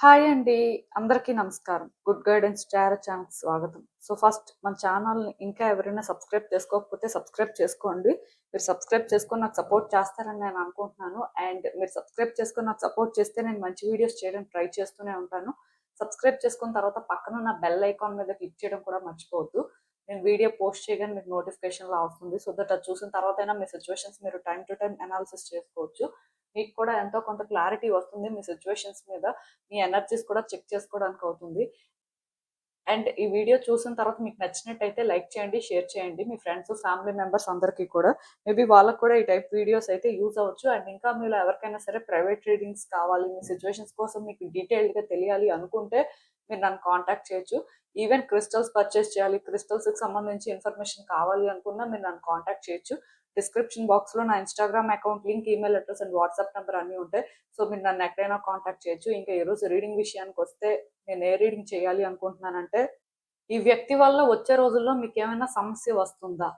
Hi అండి. అందరికీ నమస్కారం. గుడ్ గైడెన్స్ టారో ఛానల్‌కి స్వాగతం. ఫస్ట్ మన ఛానల్‌ని ఇంకా ఎవరైనా సబ్స్క్రైబ్ చేసుకోకపోతే సబ్స్క్రైబ్ చేసుకోండి. మీరు సబ్స్క్రైబ్ చేసుకొని నాకు సపోర్ట్ చేస్తారని నేను అనుకుంటున్నాను. అండ్ మీరు సబ్స్క్రైబ్ చేసుకొని నాకు సపోర్ట్ చేస్తే నేను మంచి వీడియోస్ చేయడానికి ట్రై చేస్తూనే ఉంటాను. సబ్స్క్రైబ్ చేసుకున్న తర్వాత పక్కనున్న బెల్ ఐకాన్ మీద క్లిక్ చేయడం కూడా మర్చిపోవద్దు. నేను వీడియో పోస్ట్ చేయగానే మీకు నోటిఫికేషన్‌లా వస్తుంది. సో దట్ అది చూసిన తర్వాతైనా మీ సిట్యుయేషన్స్ మీరు టైమ్ టు టైమ్ అనాలిసిస్ చేసుకోవచ్చు. మీకు కూడా ఎంతో కొంత క్లారిటీ వస్తుంది మీ సిట్యుయేషన్స్ మీద. మీ ఎనర్జీస్ కూడా చెక్ చేసుకోవడానికి అవుతుంది. అండ్ ఈ వీడియో చూసిన తర్వాత మీకు నచ్చినట్టయితే లైక్ చేయండి, షేర్ చేయండి మీ ఫ్రెండ్స్, ఫ్యామిలీ మెంబర్స్ అందరికీ కూడా. మేబీ వాళ్ళకి కూడా ఈ టైప్ వీడియోస్ అయితే యూజ్ అవ్వచ్చు. అండ్ ఇంకా మీలో ఎవరికైనా సరే ప్రైవేట్ రీడింగ్స్ కావాలి, మీ సిచ్యువేషన్స్ కోసం మీకు డీటెయిల్డ్గా తెలియాలి అనుకుంటే మీరు నన్ను కాంటాక్ట్ చేయొచ్చు. ఈవెన్ క్రిస్టల్స్ పర్చేస్ చేయాలి, క్రిస్టల్స్కి సంబంధించి ఇన్ఫర్మేషన్ కావాలి అనుకున్నా మీరు నన్ను కాంటాక్ట్ చేయొచ్చు. డిస్క్రిప్షన్ బాక్స్లో నా Instagram account link, email address and WhatsApp number అన్నీ ఉంటాయి. సో మీరు నన్ను ఎక్కడైనా కాంటాక్ట్ చేయొచ్చు. ఇంకా ఈరోజు రీడింగ్ విషయానికి వస్తే నేను ఏ రీడింగ్ చేయాలి అనుకుంటున్నానంటే, ఈ వ్యక్తి వల్ల వచ్చే రోజుల్లో మీకు ఏమైనా సమస్య వస్తుందా,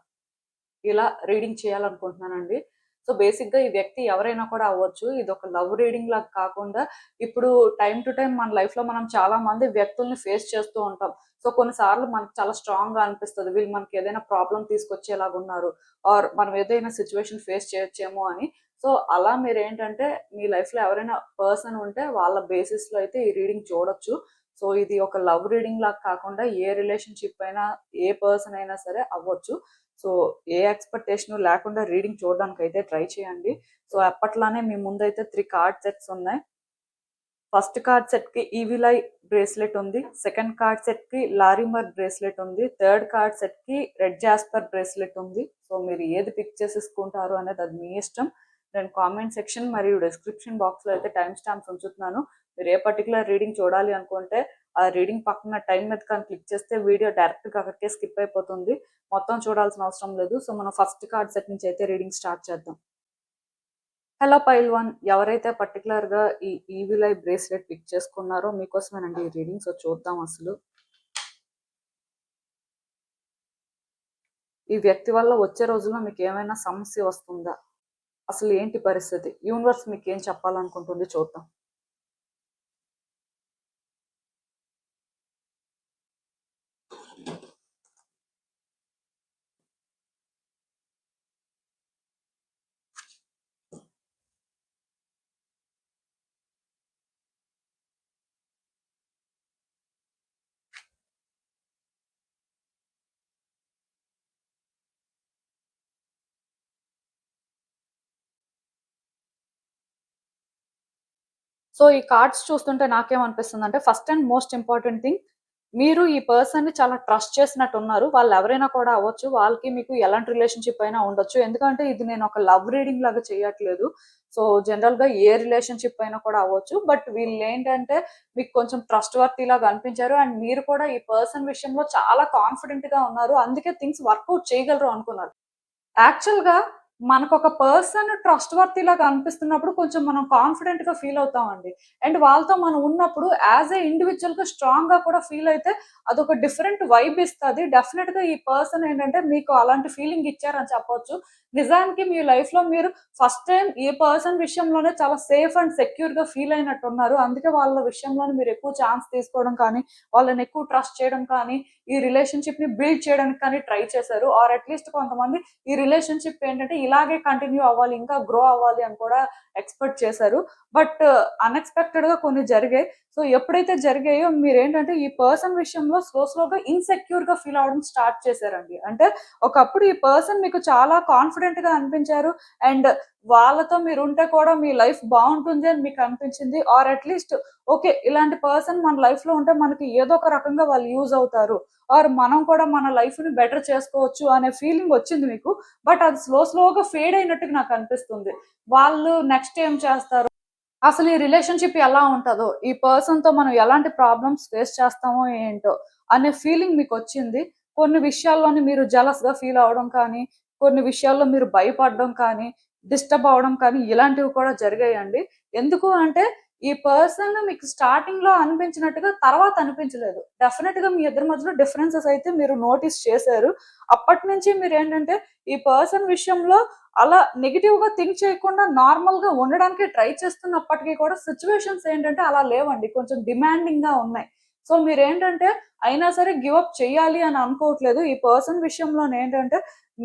ఇలా రీడింగ్ చేయాలనుకుంటున్నానండి. సో బేసిక్గా ఈ వ్యక్తి ఎవరైనా కూడా అవ్వచ్చు. ఇది ఒక లవ్ రీడింగ్ లాగా కాకుండా, ఇప్పుడు టైం టు టైం మన లైఫ్లో మనం చాలా మంది వ్యక్తుల్ని ఫేస్ చేస్తూ ఉంటాం. సో కొన్నిసార్లు మనకు చాలా స్ట్రాంగ్గా అనిపిస్తుంది, వీళ్ళు మనకి ఏదైనా ప్రాబ్లం తీసుకొచ్చేలాగా ఉన్నారు, ఆర్ మనం ఏదైనా సిచ్యువేషన్ ఫేస్ చేయొచ్చేమో అని. సో అలా మీరు ఏంటంటే మీ లైఫ్లో ఎవరైనా పర్సన్ ఉంటే వాళ్ళ బేసిస్లో అయితే ఈ రీడింగ్ చూడొచ్చు. సో ఇది ఒక లవ్ రీడింగ్ లాగా కాకుండా ఏ రిలేషన్షిప్ అయినా, ఏ పర్సన్ అయినా సరే అవ్వచ్చు. సో ఏ ఎక్స్పెక్టేషన్ లేకుండా రీడింగ్ చూడడానికి అయితే ట్రై చేయండి. సో అప్పట్లానే మీ ముందైతే 3 కార్డ్ సెట్స్ ఉన్నాయి. ఫస్ట్ కార్డ్ సెట్ కి ఈవిల్ ఐ బ్రేస్లెట్ ఉంది, సెకండ్ కార్డ్ సెట్ కి లారిమర్ బ్రేస్లెట్ ఉంది, థర్డ్ కార్డ్ సెట్ కి రెడ్ జాస్పర్ బ్రేస్లెట్ ఉంది. సో మీరు ఏది పిక్ చేసేసుకుంటారు అనేది అది మీ ఇష్టం. నేను కామెంట్ సెక్షన్ మరియు డిస్క్రిప్షన్ బాక్స్ లో అయితే టైం స్టాంప్స్ ఉంచుతున్నాను. మీరు ఏ పర్టికులర్ రీడింగ్ చూడాలి అనుకుంటే ఆ రీడింగ్ పక్కన టైం మీద కానీ క్లిక్ చేస్తే వీడియో డైరెక్ట్ గా అక్కడికే స్కిప్ అయిపోతుంది, మొత్తం చూడాల్సిన అవసరం లేదు. సో మనం ఫస్ట్ కార్డ్ సెట్ నుంచి అయితే రీడింగ్ స్టార్ట్ చేద్దాం. హలో పైల్ వన్, ఎవరైతే పర్టికులర్ గా ఈ ఈవిల్ ఐ బ్రేస్లెట్ పిక్ చేసుకున్నారో మీకోసమేనండి ఈ రీడింగ్. సో చూద్దాం అసలు ఈ వ్యక్తి వల్ల వచ్చే రోజుల్లో మీకు ఏమైనా సమస్య వస్తుందా, అసలు ఏంటి పరిస్థితి, యూనివర్స్ మీకు ఏం చెప్పాలనుకుంటుంది చూద్దాం. సో ఈ కార్డ్స్ చూస్తుంటే నాకేమనిపిస్తుంది అంటే, first and most important thing, మీరు ఈ పర్సన్ ని చాలా ట్రస్ట్ చేసినట్టు ఉన్నారు. వాళ్ళు ఎవరైనా కూడా అవ్వచ్చు, వాళ్ళకి మీకు ఎలాంటి రిలేషన్షిప్ అయినా ఉండొచ్చు. ఎందుకంటే ఇది నేను ఒక లవ్ రీడింగ్ లాగా చేయట్లేదు. సో జనరల్ గా ఏ రిలేషన్షిప్ అయినా కూడా అవ్వచ్చు. బట్ వీళ్ళు ఏంటంటే మీకు కొంచెం ట్రస్ట్ వర్తీ లాగా అనిపించారు. అండ్ మీరు కూడా ఈ పర్సన్ విషయంలో చాలా కాన్ఫిడెంట్ గా ఉన్నారు, అందుకే థింగ్స్ వర్కౌట్ చేయగలరు అనుకున్నారు. యాక్చువల్‌గా మనకొక పర్సన్ ట్రస్ట్ వర్తీ లాగా అనిపిస్తున్నప్పుడు కొంచెం మనం కాన్ఫిడెంట్‌గా ఫీల్ అవుతామండి. అండ్ వాళ్ళతో మనం ఉన్నప్పుడు యాస్ ఎ ఇండివిడ్యువల్‌గా స్ట్రాంగ్‌గా కూడా ఫీల్ అయితే అదొక డిఫరెంట్ వైబ్ ఇస్తది. డెఫినిట్‌గా ఈ పర్సన్ ఏంటంటే మీకు అలాంటి ఫీలింగ్ ఇచ్చారని చెప్పొచ్చు. నిజానికి మీ లైఫ్‌లో మీరు ఫస్ట్ టైమ్ ఈ పర్సన్ విషయంలోనే చాలా సేఫ్ అండ్ సెక్యూర్‌గా ఫీల్ అయినట్టున్నారు. అందుకే వాళ్ళ విషయంలోనే మీరు ఎక్కువ ఛాన్స్ తీసుకోవడం కానీ, వాళ్ళని ఎక్కువ ట్రస్ట్ చేయడం కానీ, ఈ రిలేషన్‌షిప్‌ని బిల్డ్ చేయడానికి కానీ ట్రై చేశారు. ఆర్ అట్‌లీస్ట్ కొంతమంది ఈ రిలేషన్‌షిప్ ఏంటంటే ఇలాగే కంటిన్యూ అవ్వాలి, ఇంకా గ్రో అవ్వాలి అని కూడా ఎక్స్‌పెక్ట్ చేశారు. బట్ అన్‌ఎక్స్‌పెక్టెడ్‌గా కొన్ని జరిగాయి. సో ఎప్పుడైతే జరిగాయో మీరేంటంటే ఈ పర్సన్ విషయంలో స్లోగా ఇన్‌సెక్యూర్‌గా ఫీల్ అవ్వడం స్టార్ట్ చేశారండి. అంటే ఒకప్పుడు ఈ పర్సన్ మీకు చాలా కాన్ఫిడెంట్‌గా అనిపించారు. అండ్ వాళ్ళతో మీరుంటే కూడా మీ లైఫ్ బావుంటుంది అని మీకు అనిపించింది. ఆర్ అట్‌లీస్ట్ ఓకే, ఇలాంటి పర్సన్ మన లైఫ్‌లో ఉంటే మనకి ఏదో ఒక రకంగా వాళ్ళు యూజ్ అవుతారు, ఆర్ మనం కూడా మన లైఫ్‌ని బెటర్ చేసుకోవచ్చు అనే ఫీలింగ్ వచ్చింది మీకు. బట్ అది స్లోగా ఫేడ్ అయినట్టుగా నాకు అనిపిస్తుంది. వాళ్ళు నెక్స్ట్ ఏం చేస్తారు, అసలు ఈ రిలేషన్‌షిప్ ఎలా ఉంటదో, ఈ పర్సన్‌తో మనం ఎలాంటి ప్రాబ్లమ్స్ ఫేస్ చేస్తామో ఏంటో అనే ఫీలింగ్ మీకొచ్చింది. కొన్ని విషయాల్లోని మీరు జెలస్‌గా ఫీల్ అవ్వడం కానీ, కొన్ని విషయాల్లో మీరు భయపడడం కానీ, డిస్టర్బ్ అవ్వడం కానీ ఇలాంటివి కూడా జరిగాయండి. ఎందుకు అంటే ఈ పర్సన్ మీకు స్టార్టింగ్ లో అనిపించినట్టుగా తర్వాత అనిపించలేదు. డెఫినెట్ గా మీ ఇద్దరి మధ్యలో డిఫరెన్సెస్ అయితే మీరు నోటీస్ చేశారు. అప్పటి నుంచి మీరు ఏంటంటే ఈ పర్సన్ విషయంలో అలా నెగిటివ్ గా థింక్ చేయకుండా నార్మల్ గా ఉండడానికి ట్రై చేస్తున్నప్పటికీ కూడా సిచ్యువేషన్స్ ఏంటంటే అలా లేవండి, కొంచెం డిమాండింగ్ గా ఉన్నాయి. సో మీరేంటంటే అయినా సరే గివ్ అప్ చేయాలి అని అనుకోవట్లేదు. ఈ పర్సన్ విషయంలో ఏంటంటే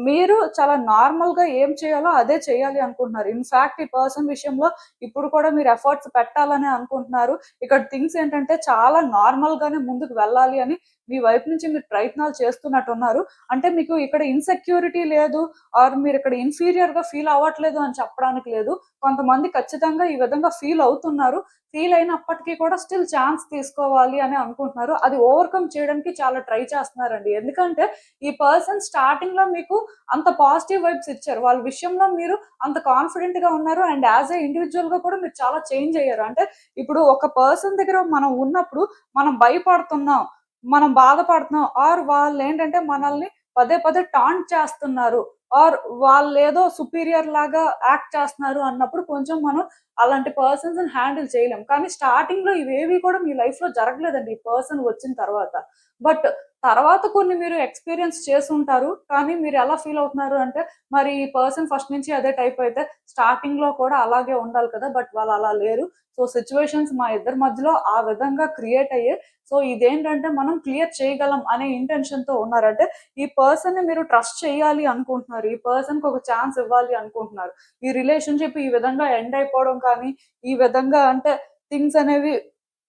మీరు చాలా నార్మల్ గా ఏం చేయాలో అదే చేయాలి అనుకుంటున్నారు. ఇన్ఫాక్ట్ ఈ పర్సన్ విషయంలో ఇప్పుడు కూడా మీరు ఎఫర్ట్స్ పెట్టాలని అనుకుంటున్నారు. ఇక్కడ థింగ్స్ ఏంటంటే చాలా నార్మల్ గానే ముందుకు వెళ్ళాలి అని మీ వైపు నుంచి మీరు ప్రయత్నాలు చేస్తున్నట్టున్నారు. అంటే మీకు ఇక్కడ ఇన్సెక్యూరిటీ లేదు, ఆర్ మీరు ఇక్కడ ఇన్ఫీరియర్ గా ఫీల్ అవ్వట్లేదు అని చెప్పడానికి లేదు. కొంతమంది ఖచ్చితంగా ఈ విధంగా ఫీల్ అవుతున్నారు. ఫీల్ అయినప్పటికీ కూడా స్టిల్ ఛాన్స్ తీసుకోవాలి అని అనుకుంటున్నారు. అది ఓవర్కమ్ చేయడానికి చాలా ట్రై చేస్తున్నారండి. ఎందుకంటే ఈ పర్సన్ స్టార్టింగ్ లో మీకు అంత పాజిటివ్ వైబ్స్ ఇచ్చారు. వాళ్ళ విషయంలో మీరు అంత కాన్ఫిడెంట్ గా ఉన్నారు. అండ్ యాజ్ ఏ ఇండివిజువల్ గా కూడా మీరు చాలా చేంజ్ అయ్యారు. అంటే ఇప్పుడు ఒక పర్సన్ దగ్గర మనం ఉన్నప్పుడు మనం భయపడుతున్నాం, మనం బాధపడుతున్నాం, ఆర్ వాళ్ళు ఏంటంటే మనల్ని పదే పదే టాంట్ చేస్తున్నారు, ఆర్ వాళ్ళు ఏదో సుపీరియర్ లాగా యాక్ట్ చేస్తున్నారు అన్నప్పుడు కొంచెం మనం అలాంటి పర్సన్స్ హ్యాండిల్ చేయలేం. కానీ స్టార్టింగ్ లో ఇవేవి కూడా మీ లైఫ్ లో జరగలేదండి ఈ పర్సన్ వచ్చిన తర్వాత. బట్ తర్వాత కొన్ని మీరు ఎక్స్పీరియన్స్ చేసి ఉంటారు. కానీ మీరు ఎలా ఫీల్ అవుతున్నారు అంటే మరి ఈ పర్సన్ ఫస్ట్ నుంచి అదే టైప్ అయితే స్టార్టింగ్ లో కూడా అలాగే ఉండాలి కదా, బట్ వాళ్ళు అలా లేరు. సో సిచ్యువేషన్స్ మా ఇద్దరి మధ్యలో ఆ విధంగా క్రియేట్ అయ్యే. సో ఇదేంటంటే మనం క్లియర్ చేయగలం అనే ఇంటెన్షన్ తో ఉన్నారంటే ఈ పర్సన్ ని మీరు ట్రస్ట్ చేయాలి అనుకుంటున్నారు. ఈ పర్సన్ కి ఒక ఛాన్స్ ఇవ్వాలి అనుకుంటున్నారు. ఈ రిలేషన్షిప్ ఈ విధంగా ఎండ్ అయిపోవడం కానీ ఈ విధంగా అంటే థింగ్స్ అనేవి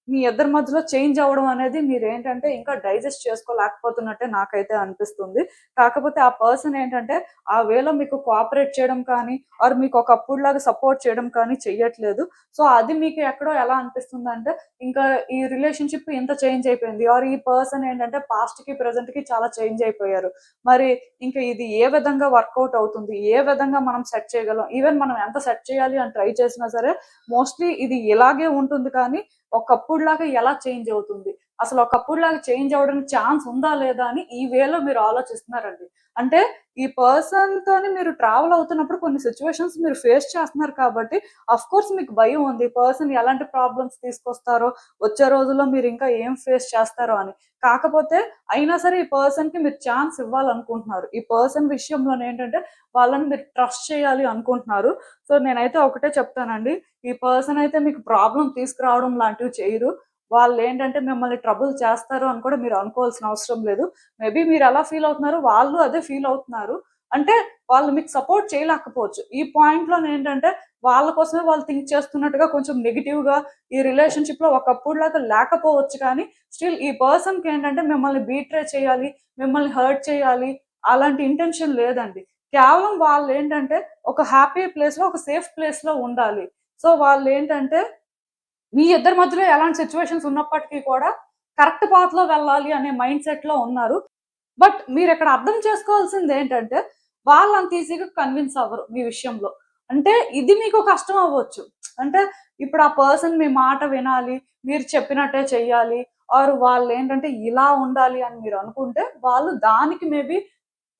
మీ ఇద్దరి మధ్యలో చేంజ్ అవ్వడం అనేది మీరేంటంటే ఇంకా డైజెస్ట్ చేసుకోలేకపోతున్నట్టే నాకైతే అనిపిస్తుంది. కాకపోతే ఆ పర్సన్ ఏంటంటే ఆ వేలో మీకు కోఆపరేట్ చేయడం కానీ ఆర్ మీకు ఒకప్పుడులాగా సపోర్ట్ చేయడం కానీ చెయ్యట్లేదు. సో అది మీకు ఎక్కడో ఎలా అనిపిస్తుందంటే ఇంకా ఈ రిలేషన్షిప్ ఇంత చేంజ్ అయిపోయింది, ఆర్ ఈ పర్సన్ ఏంటంటే పాస్ట్ కి ప్రెజెంట్ కి చాలా చేంజ్ అయిపోయారు. మరి ఇంకా ఇది ఏ విధంగా వర్కౌట్ అవుతుంది, ఏ విధంగా మనం సెట్ చేయగలం, ఈవెన్ మనం ఎంత సెట్ చేయాలి అని ట్రై చేసినా సరే మోస్ట్లీ ఇది ఇలాగే ఉంటుంది. కానీ ఒకప్పుడులాగా ఎలా చేంజ్ అవుతుంది, అసలు ఒకప్పుడులాగా చేంజ్ అవ్వడానికి ఛాన్స్ ఉందా లేదా అని ఈ వేలో మీరు ఆలోచిస్తున్నారండి. అంటే ఈ పర్సన్ తోని మీరు ట్రావెల్ అవుతున్నప్పుడు కొన్ని సిచ్యువేషన్స్ మీరు ఫేస్ చేస్తున్నారు కాబట్టి అఫ్ కోర్స్ మీకు భయం ఉంది పర్సన్ ఎలాంటి ప్రాబ్లమ్స్ తీసుకొస్తారో, వచ్చే రోజుల్లో మీరు ఇంకా ఏం ఫేస్ చేస్తారో అని. కాకపోతే అయినా సరే ఈ పర్సన్ కి మీరు ఛాన్స్ ఇవ్వాలనుకుంటున్నారు. ఈ పర్సన్ విషయంలో ఏంటంటే వాళ్ళని మీరు ట్రస్ట్ చేయాలి అనుకుంటున్నారు. సో నేనైతే ఒకటే చెప్తానండి, ఈ పర్సన్ అయితే మీకు ప్రాబ్లం తీసుకురావడం లాంటివి చేయరు. వాళ్ళు ఏంటంటే మిమ్మల్ని ట్రబుల్ చేస్తారు అని కూడా మీరు అనుకోవాల్సిన అవసరం లేదు. మేబీ మీరు ఎలా ఫీల్ అవుతున్నారు వాళ్ళు అదే ఫీల్ అవుతున్నారు. అంటే వాళ్ళు మీకు సపోర్ట్ చేయలేకపోవచ్చు. ఈ పాయింట్ లో ఏంటంటే వాళ్ళ కోసమే వాళ్ళు థింక్ చేస్తున్నట్టుగా కొంచెం నెగిటివ్ గా ఈ రిలేషన్షిప్ లో ఒకప్పుడులాగా లేకపోవచ్చు. కానీ స్టిల్ ఈ పర్సన్ కి ఏంటంటే మిమ్మల్ని బీట్రే చేయాలి, మిమ్మల్ని హర్ట్ చేయాలి అలాంటి ఇంటెన్షన్ లేదండి. కేవలం వాళ్ళు ఏంటంటే ఒక హ్యాపీ ప్లేస్ లో ఒక సేఫ్ ప్లేస్ లో ఉండాలి. సో వాళ్ళు ఏంటంటే మీ ఇద్దరి మధ్యలో ఎలాంటి సిచ్యువేషన్స్ ఉన్నప్పటికీ కూడా కరెక్ట్ పాత్ లో వెళ్ళాలి అనే మైండ్ సెట్ లో ఉన్నారు. బట్ మీరు ఇక్కడ అర్థం చేసుకోవాల్సింది ఏంటంటే వాళ్ళు అంత ఈజీగా కన్విన్స్ అవ్వరు మీ విషయంలో. అంటే ఇది మీకు కష్టం అవ్వచ్చు. అంటే ఇప్పుడు ఆ పర్సన్ మీ మాట వినాలి, మీరు చెప్పినట్టే చెయ్యాలి, ఆర్ వాళ్ళు ఏంటంటే ఇలా ఉండాలి అని మీరు అనుకుంటే వాళ్ళు దానికి మేబీ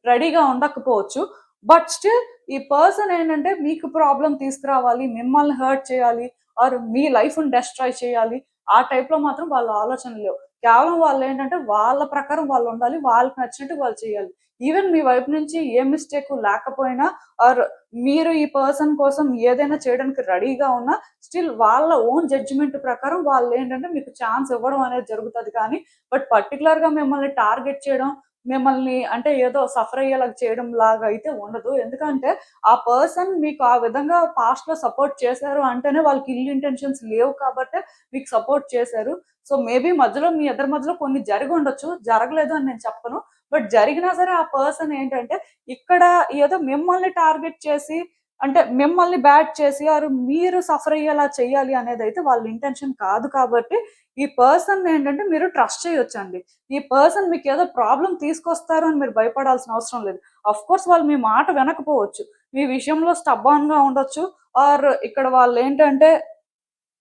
రెడీగా ఉండకపోవచ్చు. బట్ స్టిల్ ఈ పర్సన్ ఏంటంటే మీకు ప్రాబ్లం తీసుకురావాలి, మిమ్మల్ని హర్ట్ చేయాలి, ఆర్ మీ లైఫ్‌ని డెస్ట్రాయ్ చేయాలి. ఆ టైప్‌లో మాత్రం వాళ్ళ ఆలోచనలు లేవు. కేవలం వాళ్ళు ఏంటంటే వాళ్ళ ప్రకారం వాళ్ళు ఉండాలి, వాళ్ళకి నచ్చినట్టు వాళ్ళు చేయాలి. ఈవెన్ మీ వైపు నుంచి ఏ మిస్టేక్ లేకపోయినా, ఆర్ మీరు ఈ పర్సన్ కోసం ఏదైనా చేయడానికి రెడీగా ఉన్నా స్టిల్ వాళ్ళ ఓన్ జడ్జిమెంట్ ప్రకారం వాళ్ళు ఏంటంటే మీకు ఛాన్స్ ఇవ్వడం అనేది జరుగుతది. కానీ బట్ పర్టికులర్‌గా మిమ్మల్ని టార్గెట్ చేయడం, మిమ్మల్ని అంటే ఏదో సఫర్ అయ్యేలాగా చేయడం లాగా అయితే ఉండదు. ఎందుకంటే ఆ పర్సన్ మీకు ఆ విధంగా పాస్ట్ లో సపోర్ట్ చేశారు అంటేనే వాళ్ళకి ఇల్ ఇంటెన్షన్స్ లేవు కాబట్టే మీకు సపోర్ట్ చేశారు. సో మేబీ మధ్యలో మీ ఇద్దరి మధ్యలో కొన్ని జరిగి ఉండొచ్చు, జరగలేదు అని నేను చెప్పను. బట్ జరిగినా సరే ఆ పర్సన్ ఏంటంటే ఇక్కడ ఏదో మిమ్మల్ని టార్గెట్ చేసి అంటే మిమ్మల్ని బ్యాడ్ చేసి ఆరు మీరు సఫర్ అయ్యేలా చెయ్యాలి అనేది అయితే వాళ్ళ ఇంటెన్షన్ కాదు. కాబట్టి ఈ పర్సన్ ఏంటంటే మీరు ట్రస్ట్ చేయొచ్చండి. ఈ పర్సన్ మీకు ఏదో ప్రాబ్లం తీసుకొస్తారు అని మీరు భయపడాల్సిన అవసరం లేదు. అఫ్ కోర్స్ వాళ్ళు మీ మాట వినకపోవచ్చు, మీ విషయంలో స్టబ్బాన్ గా ఉండొచ్చు, ఆర్ ఇక్కడ వాళ్ళు ఏంటంటే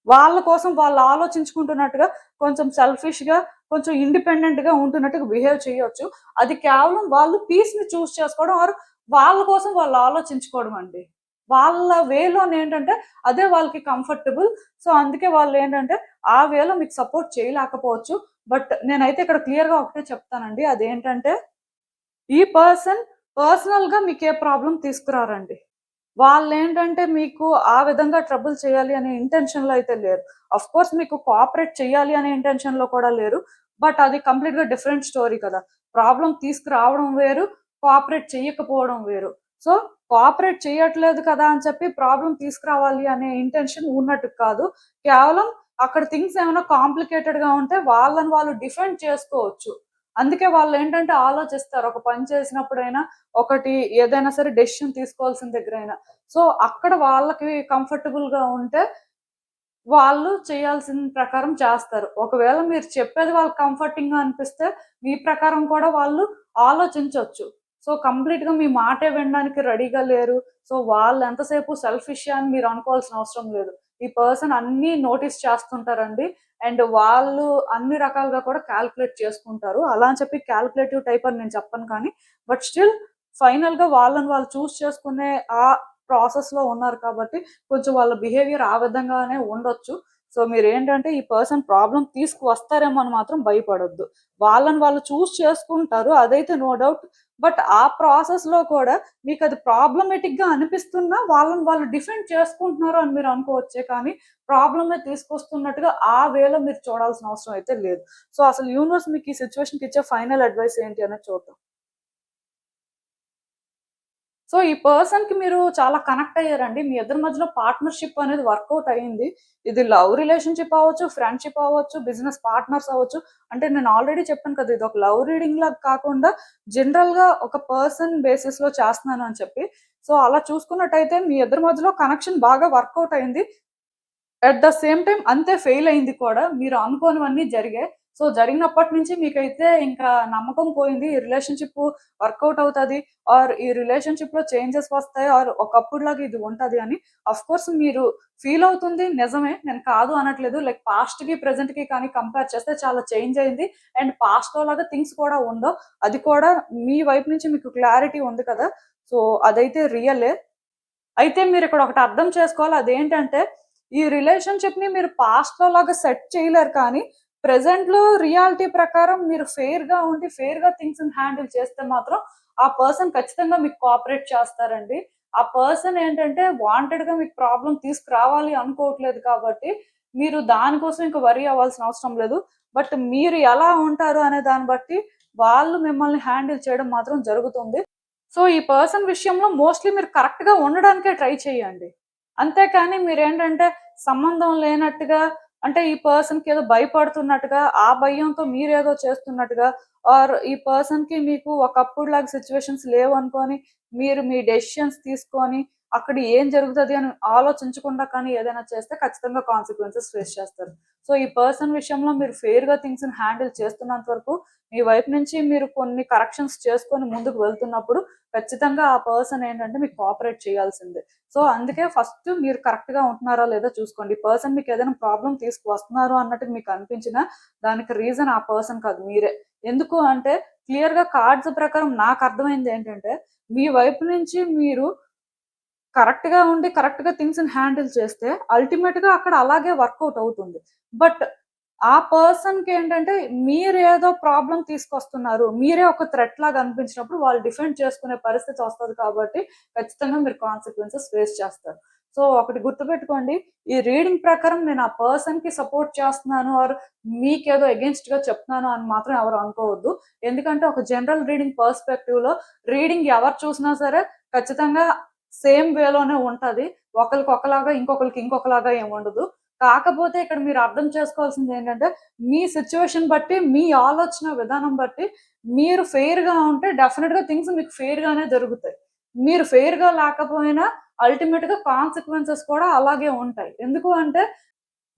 వాళ్ళ కోసం వాళ్ళు ఆలోచించుకుంటున్నట్టుగా కొంచెం సెల్ఫిష్ గా కొంచెం ఇండిపెండెంట్ గా ఉంటున్నట్టుగా బిహేవ్ చేయొచ్చు. అది కేవలం వాళ్ళు పీస్ ని చూస్ చేసుకోవడం ఆర్ వాళ్ళ కోసం వాళ్ళు ఆలోచించుకోవడం అండి. వాళ్ళ వేలో ఏంటంటే అదే వాళ్ళకి కంఫర్టబుల్. సో అందుకే వాళ్ళు ఏంటంటే ఆ వేలో మీకు సపోర్ట్ చేయలేకపోవచ్చు. బట్ నేనైతే ఇక్కడ క్లియర్‌గా ఒకటే చెప్తానండి. అదేంటంటే ఈ పర్సనల్‌గా మీకే ప్రాబ్లమ్ తీసుకురారండి. వాళ్ళేంటంటే మీకు ఆ విధంగా ట్రబుల్ చేయాలి అనే ఇంటెన్షన్‌లో అయితే లేరు. ఆఫ్‌కోర్స్ మీకు కోఆపరేట్ చేయాలి అనే ఇంటెన్షన్‌లో కూడా లేరు. బట్ అది కంప్లీట్‌గా డిఫరెంట్ స్టోరీ కదా! ప్రాబ్లమ్ తీసుకురావడం వేరు, కోఆపరేట్ చెయ్యకపోవడం వేరు. సో, కోఆపరేట్ చెయ్యట్లేదు కదా అని చెప్పి ప్రాబ్లమ్ తీసుకురావాలి అనే ఇంటెన్షన్ ఉన్నట్టు కాదు. కేవలం అక్కడ థింగ్స్ ఏమైనా కాంప్లికేటెడ్‌గా ఉంటే వాళ్ళని వాళ్ళు డిఫెండ్ చేసుకోవచ్చు. అందుకే వాళ్ళేంటంటే ఆలోచిస్తారు. ఒక పని చేసినప్పుడైనా, ఒకటి ఏదైనా సరే డెసిషన్ తీసుకోవాల్సిన దగ్గరైనా. సో, అక్కడ వాళ్ళకి కంఫర్టబుల్‌గా ఉంటే, వాళ్ళు చేయాల్సిన ప్రకారం చేస్తారు. ఒకవేళ మీరు చెప్పేది వాళ్ళకి కంఫర్టింగ్‌గా అనిపిస్తే, మీ ప్రకారం కూడా వాళ్ళు ఆలోచించొచ్చు. సో, కంప్లీట్‌గా మీ మాటే వినడానికి రెడీగా లేరు. సో, వాళ్ళెంతసేపు సెల్ఫిషే అని మీరు అనుకోవాల్సిన అవసరం లేదు. ఈ పర్సన్ అన్నీ నోటీస్ చేస్తుంటారండి. అండ్ వాళ్ళు అన్ని రకాలుగా కూడా కాలిక్యులేట్ చేసుకుంటారు. అలా అని చెప్పి కాలిక్యులేటివ్ టైప్ అని నేను చెప్పను కానీ, బట్ స్టిల్ ఫైనల్‌గా వాళ్ళని వాళ్ళు చూజ్ చేసుకునే ఆ ప్రాసెస్‌లో ఉన్నారు కాబట్టి, కొంచెం వాళ్ళ బిహేవియర్ ఆ విధంగానే ఉండొచ్చు. సో, మీరేంటంటే ఈ పర్సన్ ప్రాబ్లమ్ తీసుకువస్తారేమో అని మాత్రం భయపడొద్దు. వాళ్ళని వాళ్ళు చూజ్ చేసుకుంటారు. అదైతే నో డౌట్. బట్ ఆ ప్రాసెస్‌లో కూడా మీకది ప్రాబ్లమాటిక్‌గా అనిపిస్తున్నా వాళ్ళని వాళ్ళు డిఫెండ్ చేసుకుంటున్నారు అని మీరు అనుకోవచ్చే కానీ, ప్రాబ్లమే తీసుకొస్తున్నట్టుగా ఆ వేలో మీరు చూడాల్సిన అవసరం అయితే లేదు. సో, అసలు యూనివర్స్ మీకు ఈ సిట్యుయేషన్‌కి ఇచ్చే ఫైనల్ అడ్వైస్ ఏంటి అనేది చూద్దాం. సో, ఈ పర్సన్‌కి మీరు చాలా కనెక్ట్ అయ్యారండి. మీ ఇద్దరి మధ్యలో పార్ట్నర్‌షిప్ అనేది వర్కౌట్ అయింది. ఇది లవ్ రిలేషన్‌షిప్ అవ్వచ్చు, ఫ్రెండ్‌షిప్ అవ్వచ్చు, బిజినెస్ పార్ట్నర్స్ అవ్వచ్చు. అంటే నేను ఆల్రెడీ చెప్పాను కదా! ఇది ఒక లవ్ రీడింగ్ లాగా కాకుండా జనరల్‌గా ఒక పర్సన్ బేసిస్‌లో చేస్తున్నాను అని చెప్పి. సో, అలా చూసుకున్నట్టయితే మీ ఇద్దరి మధ్యలో కనెక్షన్ బాగా వర్కౌట్ అయింది. అట్ ద సేమ్ టైమ్ అంతే ఫెయిల్ అయింది కూడా. మీరు అనుకోనివన్నీ జరిగాయి. సో, జరిగినప్పటి నుంచి మీకైతే ఇంకా నమ్మకం పోయింది. ఈ రిలేషన్‌షిప్ వర్కౌట్ అవుతది. ఆర్ ఈ రిలేషన్‌షిప్‌లో చేంజెస్ వస్తాయి. ఆర్ ఒకప్పుడులాగా ఇది ఉంటది అని. ఆఫ్‌కోర్స్ మీరు ఫీల్ అవుతుంది నిజమే. నేను కాదు అనట్లేదు. లైక్ పాస్ట్‌కి, ప్రెజెంట్‌కి కానీ కంపేర్ చేస్తే చాలా చేంజ్ అయింది. అండ్ పాస్ట్‌లో లాగా థింగ్స్ కూడా ఉండవు. అది కూడా మీ వైపు నుంచి మీకు క్లారిటీ ఉంది కదా! సో, అదైతే రియలే. అయితే మీరిక్కడ ఒకటి అర్థం చేసుకోవాలి. అదేంటంటే, ఈ రిలేషన్‌షిప్‌ని మీరు పాస్ట్‌లో లాగా సెట్ చేయలేరు కానీ, ప్రెజెంట్‌లో రియాలిటీ ప్రకారం మీరు ఫెయిర్‌గా ఉండి, ఫెయిర్‌గా థింగ్స్‌ని హ్యాండిల్ చేస్తే మాత్రం, ఆ పర్సన్ ఖచ్చితంగా మీకు కోఆపరేట్ చేస్తారండి. ఆ పర్సన్ ఏంటంటే, వాంటెడ్‌గా మీకు ప్రాబ్లమ్ తీసుకురావాలి అనుకోవట్లేదు కాబట్టి, మీరు దానికోసం ఇంక వర్రీ అవ్వాల్సిన అవసరం లేదు. బట్ మీరు ఎలా ఉంటారు అనే దాన్ని బట్టి, వాళ్ళు మిమ్మల్ని హ్యాండిల్ చేయడం మాత్రం జరుగుతుంది. సో, ఈ పర్సన్ విషయంలో మోస్ట్‌లీ మీరు కరెక్ట్‌గా ఉండడానికే ట్రై చేయండి. అంతేకాని మీరేంటంటే సంబంధం లేనట్టుగా అంటే ఈ పర్సన్‌కేదో భయపడుతున్నట్టుగా, ఆ భయంతో మీరేదో చేస్తున్నట్టుగా ఆర్ ఈ పర్సన్‌కి మీకు ఒకప్పుడులాగా సిట్యుయేషన్స్ లేవనుకోని, మీరు మీ డెసిషన్స్ తీసుకొని, అక్కడ ఏం జరుగుతది అని ఆలోచించకుండా కానీ ఏదైనా చేస్తే ఖచ్చితంగా కాన్సిక్వెన్సెస్ ఫేస్ చేస్తారు. సో, ఈ పర్సన్ విషయంలో మీరు ఫెయిర్‌గా థింగ్స్‌ని హ్యాండిల్ చేస్తున్నంత వరకు, మీ వైపు నుంచి మీరు కొన్ని కరెక్షన్స్ చేసుకొని ముందుకు వెళ్తున్నప్పుడు ఖచ్చితంగా ఆ పర్సన్ ఏంటంటే మీకు కోఆపరేట్ చేయాల్సిందే. సో, అందుకే ఫస్ట్ మీరు కరెక్ట్‌గా ఉంటున్నారా లేదా చూసుకోండి. ఈ పర్సన్ మీకేదైనా ప్రాబ్లమ్ తీసుకువస్తున్నారు అన్నట్టుగా మీకు అనిపించినా, దానికి రీజన్ ఆ పర్సన్ కాదు మీరే. ఎందుకు అంటే క్లియర్‌గా కార్డ్స్ ప్రకారం నాకర్థమైందేంటంటే, మీ వైపు నుంచి మీరు కరెక్ట్‌గా ఉండి, కరెక్ట్‌గా థింగ్స్‌ని హ్యాండిల్ చేస్తే అల్టిమేట్‌గా అక్కడ అలాగే వర్కౌట్ అవుతుంది. బట్ ఆ పర్సన్‌కేంటంటే మీరేదో ప్రాబ్లమ్ తీసుకొస్తున్నారు. మీరే ఒక థ్రెట్ లాగా అనిపించినప్పుడు వాళ్ళు డిఫెండ్ చేసుకునే పరిస్థితి వస్తది కాబట్టి ఖచ్చితంగా మీరు కాన్సిక్వెన్సెస్ ఫేస్ చేస్తారు. సో, ఒకటి గుర్తుపెట్టుకోండి. ఈ రీడింగ్ ప్రకారం నేను ఆ పర్సన్‌కి సపోర్ట్ చేస్తున్నాను ఆర్ మీకేదో అగెయిన్స్ట్‌గా చెప్తున్నాను అని మాత్రం ఎవరు అనుకోవద్దు. ఎందుకంటే ఒక జనరల్ రీడింగ్ పర్స్‌పెక్టివ్‌లో రీడింగ్ ఎవరు చూసినా సరే ఖచ్చితంగా సేమ్ వేలోనే ఉంటది. ఒకళ్ళకి ఒకలాగా, ఇంకొకళ్ళకి ఇంకొకలాగా ఏముండదు. కాకపోతే ఇక్కడ మీరు అర్థం చేసుకోవాల్సిందేంటంటే, మీ సిట్యుయేషన్ బట్టి, మీ ఆలోచన విధానం బట్టి మీరు ఫెయిర్‌గా ఉంటే డెఫినిట్‌గా థింగ్స్ మీకు ఫెయిర్‌గానే జరుగుతాయి. మీరు ఫెయిర్‌గా లేకపోయినా అల్టిమేట్‌గా కాన్సిక్వెన్సెస్ కూడా అలాగే ఉంటాయి. ఎందుకు అంటే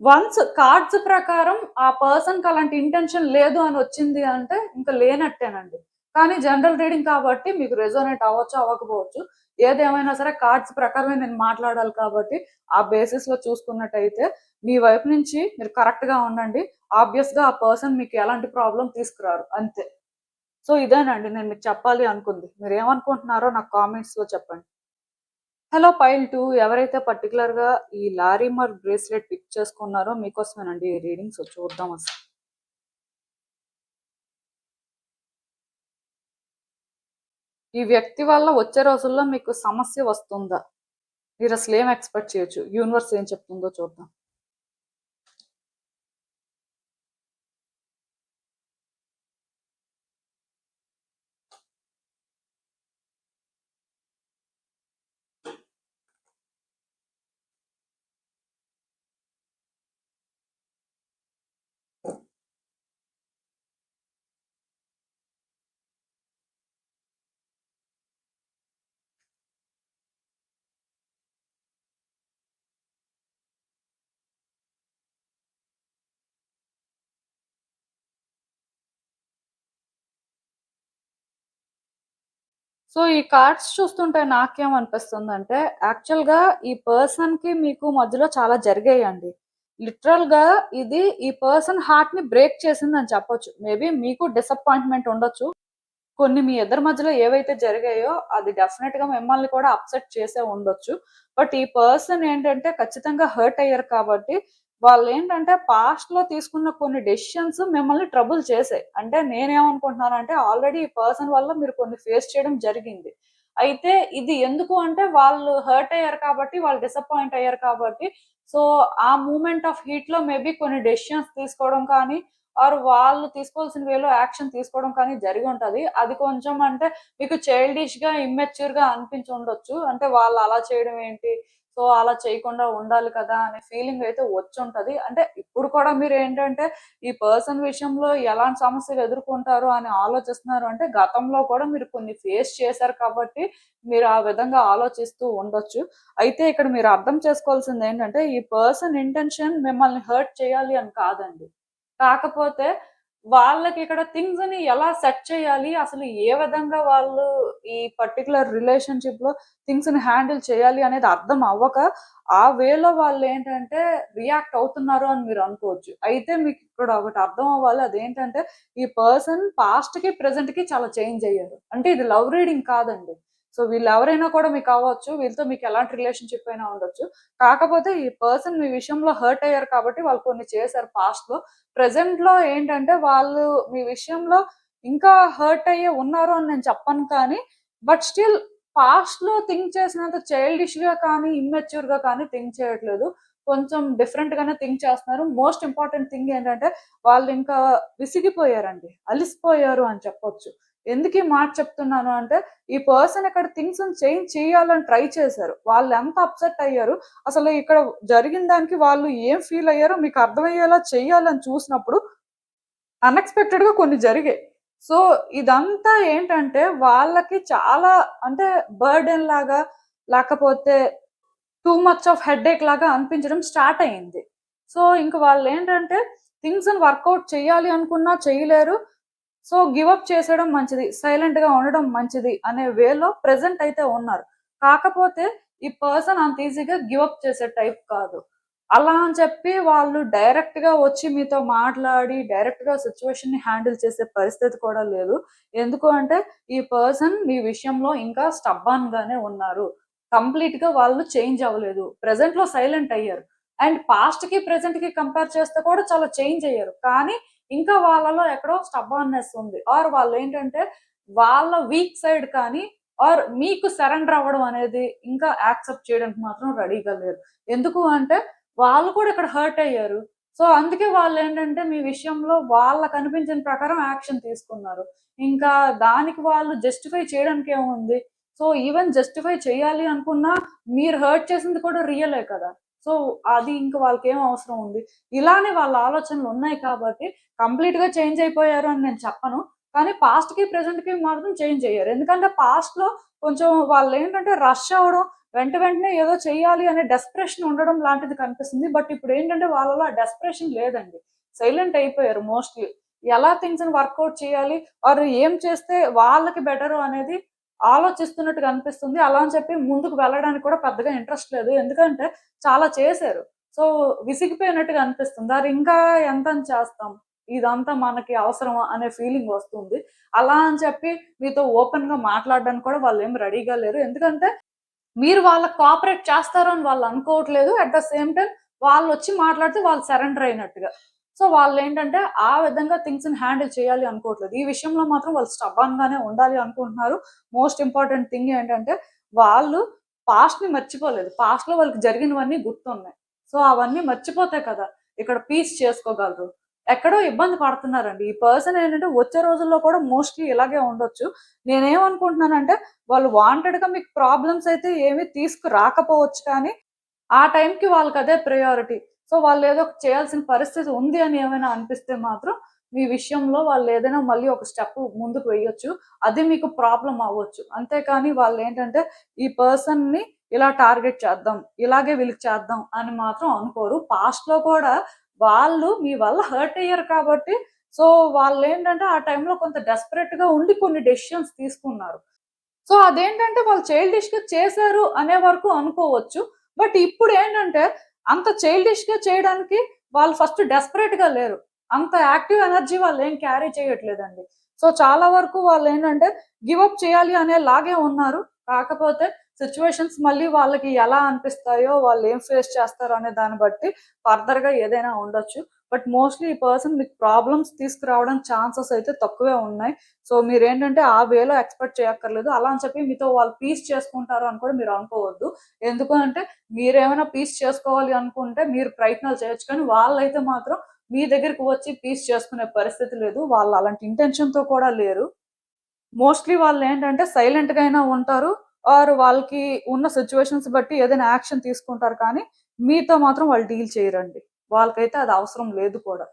వన్స్ కార్డ్స్ ప్రకారం ఆ పర్సన్‌కి అలాంటి ఇంటెన్షన్ లేదు అని వచ్చింది అంటే, ఇంక లేనట్టేనండి. కానీ జనరల్ రీడింగ్ కాబట్టి మీకు రెజోనేట్ అవ్వచ్చు, అవ్వకపోవచ్చు. ఏదేమైనా సరే కార్డ్స్ ప్రకారమే నేను మాట్లాడాలి కాబట్టి, ఆ బేసిస్‌లో చూసుకున్నట్టయితే, మీ వైపు నుంచి మీరు కరెక్ట్‌గా ఉండండి. ఆబ్వియస్‌గా ఆ పర్సన్ మీకు ఎలాంటి ప్రాబ్లమ్ తీసుకురారు అంతే. సో, ఇదేనండి నేను మీకు చెప్పాలి అనుకుంది. మీరేమనుకుంటున్నారో నాకు కామెంట్స్‌లో చెప్పండి. హలో పైల్ 2 ఎవరైతే పర్టికులర్ గా ఈ లారిమర్ బ్రేస్లెట్ పిక్ చేసుకున్నారో మీకోసమేనండి ఈ రీడింగ్స్ చూద్దాం అసలు. ఈ వ్యక్తి వల్ల వచ్చే రోజుల్లో మీకు సమస్య వస్తుందా? మీరు అసలు ఏం ఎక్స్పెక్ట్ చేయొచ్చు? యూనివర్స్ ఏం చెప్తుందో చూద్దాం. సో ఈ కార్డ్స్ చూస్తుంటే నాకేమనిపిస్తుందంటే, యాక్చువల్‌గా ఈ పర్సన్‌కి మీకు మధ్యలో చాలా జరిగాయండి. లిటరల్‌గా ఇది ఈ పర్సన్ హార్ట్‌ని బ్రేక్ చేసిందని చెప్పొచ్చు. మేబీ మీకు డిసప్పాయింట్‌మెంట్ ఉండొచ్చు. కొన్ని మీ ఇద్దరి మధ్యలో ఏవైతే జరిగాయో అది డెఫినిట్‌గా మిమ్మల్ని కూడా అప్‌సెట్ చేసే ఉండొచ్చు. బట్ ఈ పర్సన్ ఏంటంటే ఖచ్చితంగా హర్ట్ అయ్యారు కాబట్టి వాళ్ళేంటంటే పాస్ట్‌లో తీసుకున్న కొన్ని డెసిషన్స్ మిమ్మల్ని ట్రబుల్ చేసాయి. అంటే నేనేమనుకుంటున్నానంటే ఆల్రెడీ ఈ పర్సన్ వల్ల మీరు కొన్ని ఫేస్ చేయడం జరిగింది. అయితే ఇది ఎందుకు అంటే వాళ్ళు హర్ట్ అయ్యారు కాబట్టి, వాళ్ళు డిసప్పాయింట్ అయ్యారు కాబట్టి, సో ఆ మూమెంట్ ఆఫ్ హీట్‌లో మేబీ కొన్ని డెసిషన్స్ తీసుకోవడం కానీ ఆర్ వాళ్ళు తీసుకోవాల్సిన వేలో యాక్షన్ తీసుకోవడం కానీ జరిగుంటది. అది కొంచెం అంటే మీకు చైల్డిష్‌గా, ఇమ్మెచ్యూర్‌గా అనిపించుండొచ్చు. అంటే వాళ్ళు అలా చేయడం ఏంటి? సో, అలా చేయకుండా ఉండాలి కదా! అనే ఫీలింగ్ అయితే వచ్చుంటది. అంటే ఇప్పుడు కూడా మీరేంటంటే ఈ పర్సన్ విషయంలో ఎలాంటి సమస్యలు ఎదుర్కొంటారు అని ఆలోచిస్తున్నారు అంటే గతంలో కూడా మీరు కొన్ని ఫేస్ చేశారు కాబట్టి మీరు ఆ విధంగా ఆలోచిస్తూ ఉండొచ్చు. అయితే ఇక్కడ మీరు అర్థం చేసుకోవాల్సిందేంటంటే ఈ పర్సన్ ఇంటెన్షన్ మిమ్మల్ని హర్ట్ చేయాలి అని కాదండి. కాకపోతే వాళ్ళకిక్కడ థింగ్స్‌ని ఎలా సెట్ చేయాలి? అసలు ఏ విధంగా వాళ్ళు ఈ పర్టిక్యులర్ రిలేషన్‌షిప్‌లో థింగ్స్‌ని హ్యాండిల్ చేయాలి అనేది అర్థం అవ్వక, ఆ వేలో వాళ్ళేంటంటే రియాక్ట్ అవుతున్నారు అని మీరనుకోవచ్చు. అయితే మీకిక్కడ ఒకటి అర్థం అవ్వాలి. అదేంటంటే ఈ పర్సన్ పాస్ట్‌కి, ప్రెజెంట్‌కి చాలా చేంజ్ అయ్యారు. అంటే ఇది లవ్ రీడింగ్ కాదండి. సో వీళ్ళెవరైనా కూడా మీకవ్వచ్చు. వీళ్ళతో మీకెలాంటి రిలేషన్‌షిప్ అయినా ఉండొచ్చు. కాకపోతే ఈ పర్సన్ మీ విషయంలో హర్ట్ అయ్యారు కాబట్టి వాళ్ళు కొన్ని చేశారు పాస్ట్‌లో. ప్రెజెంట్‌లో ఏంటంటే వాళ్ళు మీ విషయంలో ఇంకా హర్ట్ అయ్యే ఉన్నారు అని నేను చెప్పను కానీ, బట్ స్టిల్ పాస్ట్‌లో థింక్ చేసినంత చైల్డిష్‌గా కానీ, ఇమ్మెచ్యూర్‌గా కానీ థింక్ చేయట్లేదు. కొంచెం డిఫరెంట్‌గానే థింక్ చేస్తున్నారు. మోస్ట్ ఇంపార్టెంట్ థింగ్ ఏంటంటే వాళ్ళింకా విసిగిపోయారండి. అలిసిపోయారు అని చెప్పొచ్చు. ఎందుకీ మాట చెప్తున్నాను అంటే, ఈ పర్సన్ ఇక్కడ థింగ్స్‌ని చేంజ్ చేయాలని ట్రై చేశారు. వాళ్ళెంత అప్‌సెట్ అయ్యారు అసలు ఇక్కడ జరిగిన దానికి వాళ్ళు ఏం ఫీల్ అయ్యారో మీకు అర్థమయ్యేలా చెయ్యాలని చూసినప్పుడు అన్‌ఎక్స్‌పెక్టెడ్‌గా కొన్ని జరిగాయి. సో, ఇదంతా ఏంటంటే వాళ్ళకి చాలా అంటే బర్డెన్ లాగా లేకపోతే టూ మచ్ ఆఫ్ హెడ్‌ఏక్ లాగా అనిపించడం స్టార్ట్ అయింది. సో, ఇంక వాళ్ళేంటంటే థింగ్స్‌ని వర్కౌట్ చేయాలి అనుకున్నా చేయలేరు. సో, గివ్ అప్ చేసేయడం మంచిది. సైలెంట్‌గా ఉండడం మంచిది అనే వేలో ప్రెజెంట్ అయితే ఉన్నారు. కాకపోతే ఈ పర్సన్ అంత ఈజీగా గివ్ అప్ చేసే టైప్ కాదు. అలా అని చెప్పి వాళ్ళు డైరెక్ట్‌గా వచ్చి మీతో మాట్లాడి, డైరెక్ట్‌గా సిట్యుయేషన్‌ని హ్యాండిల్ చేసే పరిస్థితి కూడా లేదు. ఎందుకు అంటే ఈ పర్సన్ మీ విషయంలో ఇంకా స్టబ్బర్న్‌గానే ఉన్నారు. కంప్లీట్‌గా వాళ్ళు చేంజ్ అవ్వలేదు. ప్రెజెంట్‌లో సైలెంట్ అయ్యారు. అండ్ పాస్ట్‌కి, ప్రెజెంట్‌కి కంపేర్ చేస్తే కూడా చాలా చేంజ్ అయ్యారు. కానీ ఇంకా వాళ్ళలో ఎక్కడో స్టబ్బర్న్‌నెస్ ఉంది. ఆర్ వాళ్ళేంటంటే వాళ్ళ వీక్ సైడ్ కానీ ఆర్ మీకు సరెండర్ అవ్వడం అనేది ఇంకా యాక్సెప్ట్ చేయడానికి మాత్రం రెడీగా లేరు. ఎందుకు అంటే వాళ్ళు కూడా ఇక్కడ హర్ట్ అయ్యారు. సో, అందుకే వాళ్ళేంటంటే మీ విషయంలో వాళ్ళకనిపించిన ప్రకారం యాక్షన్ తీసుకున్నారు. ఇంకా దానికి వాళ్ళు జస్టిఫై చేయడానికేముంది? సో, ఈవెన్ జస్టిఫై చేయాలి అనుకున్నా మీరు హర్ట్ చేసింది కూడా రియలే కదా! సో, అది ఇంక వాళ్ళకేం అవసరం ఉంది? ఇలానే వాళ్ళ ఆలోచనలున్నాయి కాబట్టి కంప్లీట్‌గా చేంజ్ అయిపోయారు అని నేను చెప్పను. కానీ పాస్ట్‌కి, ప్రెజెంట్‌కి మాత్రం చేంజ్ అయ్యారు. ఎందుకంటే పాస్ట్‌లో కొంచెం వాళ్ళేంటంటే రష్ అవ్వడం, వెంటనే ఏదో చెయ్యాలి అనే డెస్పరేషన్ ఉండడం లాంటిది కనిపిస్తుంది. బట్ ఇప్పుడేంటంటే వాళ్ళలో ఆ డెస్పరేషన్ లేదండి. సైలెంట్ అయిపోయారు మోస్ట్‌లీ. ఎలా థింగ్స్‌ని వర్కౌట్ చేయాలి ఆర్ ఏం చేస్తే వాళ్ళకి బెటరు అనేది ఆలోచిస్తున్నట్టుగా అనిపిస్తుంది. అలా అని చెప్పి ముందుకు వెళ్ళడానికి కూడా పెద్దగా ఇంట్రెస్ట్ లేదు. ఎందుకంటే చాలా చేశారు. సో, విసిగిపోయినట్టుగా అనిపిస్తుంది. అరె! ఇంకా ఎంతని చేస్తాం? ఇదంతా మనకి అవసరమా? అనే ఫీలింగ్ వస్తుంది. అలా అని చెప్పి మీతో ఓపెన్‌గా మాట్లాడడానికి కూడా వాళ్ళేమి రెడీగా లేరు. ఎందుకంటే మీరు వాళ్ళకి కోఆపరేట్ చేస్తారు అని వాళ్ళు అనుకోవట్లేదు. అట్ ద సేమ్ టైమ్ వాళ్ళు వచ్చి మాట్లాడితే వాళ్ళు సరెండర్ అయినట్టుగా. సో వాళ్ళేంటంటే ఆ విధంగా థింగ్స్‌ని హ్యాండిల్ చేయాలి అనుకోవట్లేదు. ఈ విషయంలో మాత్రం వాళ్ళు స్టబర్న్‌గానే ఉండాలి అనుకుంటున్నారు. మోస్ట్ ఇంపార్టెంట్ థింగ్ ఏంటంటే వాళ్ళు పాస్ట్‌ని మర్చిపోలేదు. పాస్ట్‌లో వాళ్ళకి జరిగినవన్నీ గుర్తున్నాయి. సో అవన్నీ మర్చిపోతే కదా ఇక్కడ పీస్ చేసుకోగలరు. ఎక్కడో ఇబ్బంది పడుతున్నారండి. ఈ పర్సన్ ఏంటంటే వచ్చే రోజుల్లో కూడా మోస్ట్‌లీ ఇలాగే ఉండొచ్చు. నేనేమనుకుంటున్నానంటే వాళ్ళు వాంటెడ్‌గా మీకు ప్రాబ్లమ్స్ అయితే ఏమి తీసుకురాకపోవచ్చు కానీ, ఆ టైంకి వాళ్ళకదే ప్రయారిటీ. సో, వాళ్ళేదో చేయాల్సిన పరిస్థితి ఉంది అని ఏమైనా అనిపిస్తే మాత్రం, మీ విషయంలో వాళ్ళేదైనా మళ్ళీ ఒక స్టెప్ ముందుకు వెయ్యొచ్చు. అది మీకు ప్రాబ్లమ్ అవ్వచ్చు. అంతేకాని వాళ్ళేంటంటే, ఈ పర్సన్‌ని ఇలా టార్గెట్ చేద్దాం, ఇలాగే వీళ్ళకి చేద్దాం అని మాత్రం అనుకోరు. పాస్ట్‌లో కూడా వాళ్ళు మీ వల్ల హర్ట్ అయ్యారు కాబట్టి, సో, వాళ్ళేంటంటే ఆ టైంలో కొంత డెస్పరేట్‌గా ఉండి కొన్ని డెసిషన్స్ తీసుకున్నారు. సో, అదేంటంటే వాళ్ళు చైల్డిష్‌గా చేశారు అనే వరకు అనుకోవచ్చు. బట్ ఇప్పుడేంటంటే అంత చైల్డిష్‌గా చేయడానికి వాళ్ళు ఫస్ట్ డెస్పరేట్‌గా లేరు. అంత యాక్టివ్ ఎనర్జీ వాళ్ళేం క్యారీ చేయట్లేదండి. సో, చాలా వరకు వాళ్ళేంటంటే గివ్ అప్ చేయాలి అనేలాగే ఉన్నారు. కాకపోతే సిట్యుయేషన్స్ మళ్ళీ వాళ్ళకి ఎలా అనిపిస్తాయో, వాళ్ళేం ఫేస్ చేస్తారో అనే దాన్ని బట్టి ఫర్దర్‌గా ఏదైనా ఉండొచ్చు. బట్ మోస్ట్‌లీ ఈ పర్సన్ మీకు ప్రాబ్లమ్స్ తీసుకురావడానికి ఛాన్సెస్ అయితే తక్కువే ఉన్నాయి. సో, మీరేంటంటే ఆ వేలో ఎక్స్‌పెక్ట్ చేయక్కర్లేదు. అలా అని చెప్పి మీతో వాళ్ళు పీస్ చేసుకుంటారు అని కూడా మీరు అనుకోవద్దు. ఎందుకు అంటే మీరేమైనా పీస్ చేసుకోవాలి అనుకుంటే మీరు ప్రయత్నాలు చేయొచ్చు. కానీ వాళ్ళైతే మాత్రం మీ దగ్గరికి వచ్చి పీస్ చేసుకునే పరిస్థితి లేదు. వాళ్ళు అలాంటి ఇంటెన్షన్‌తో కూడా లేరు. మోస్ట్‌లీ వాళ్ళేంటంటే సైలెంట్‌గా అయినా ఉంటారు. ఆర్ వాళ్ళకి ఉన్న సిట్యుయేషన్స్ బట్టి ఏదైనా యాక్షన్ తీసుకుంటారు కానీ, మీతో మాత్రం వాళ్ళు డీల్ చేయరండి. వాళ్ళకైతే అది అవసరం లేదు కూడా.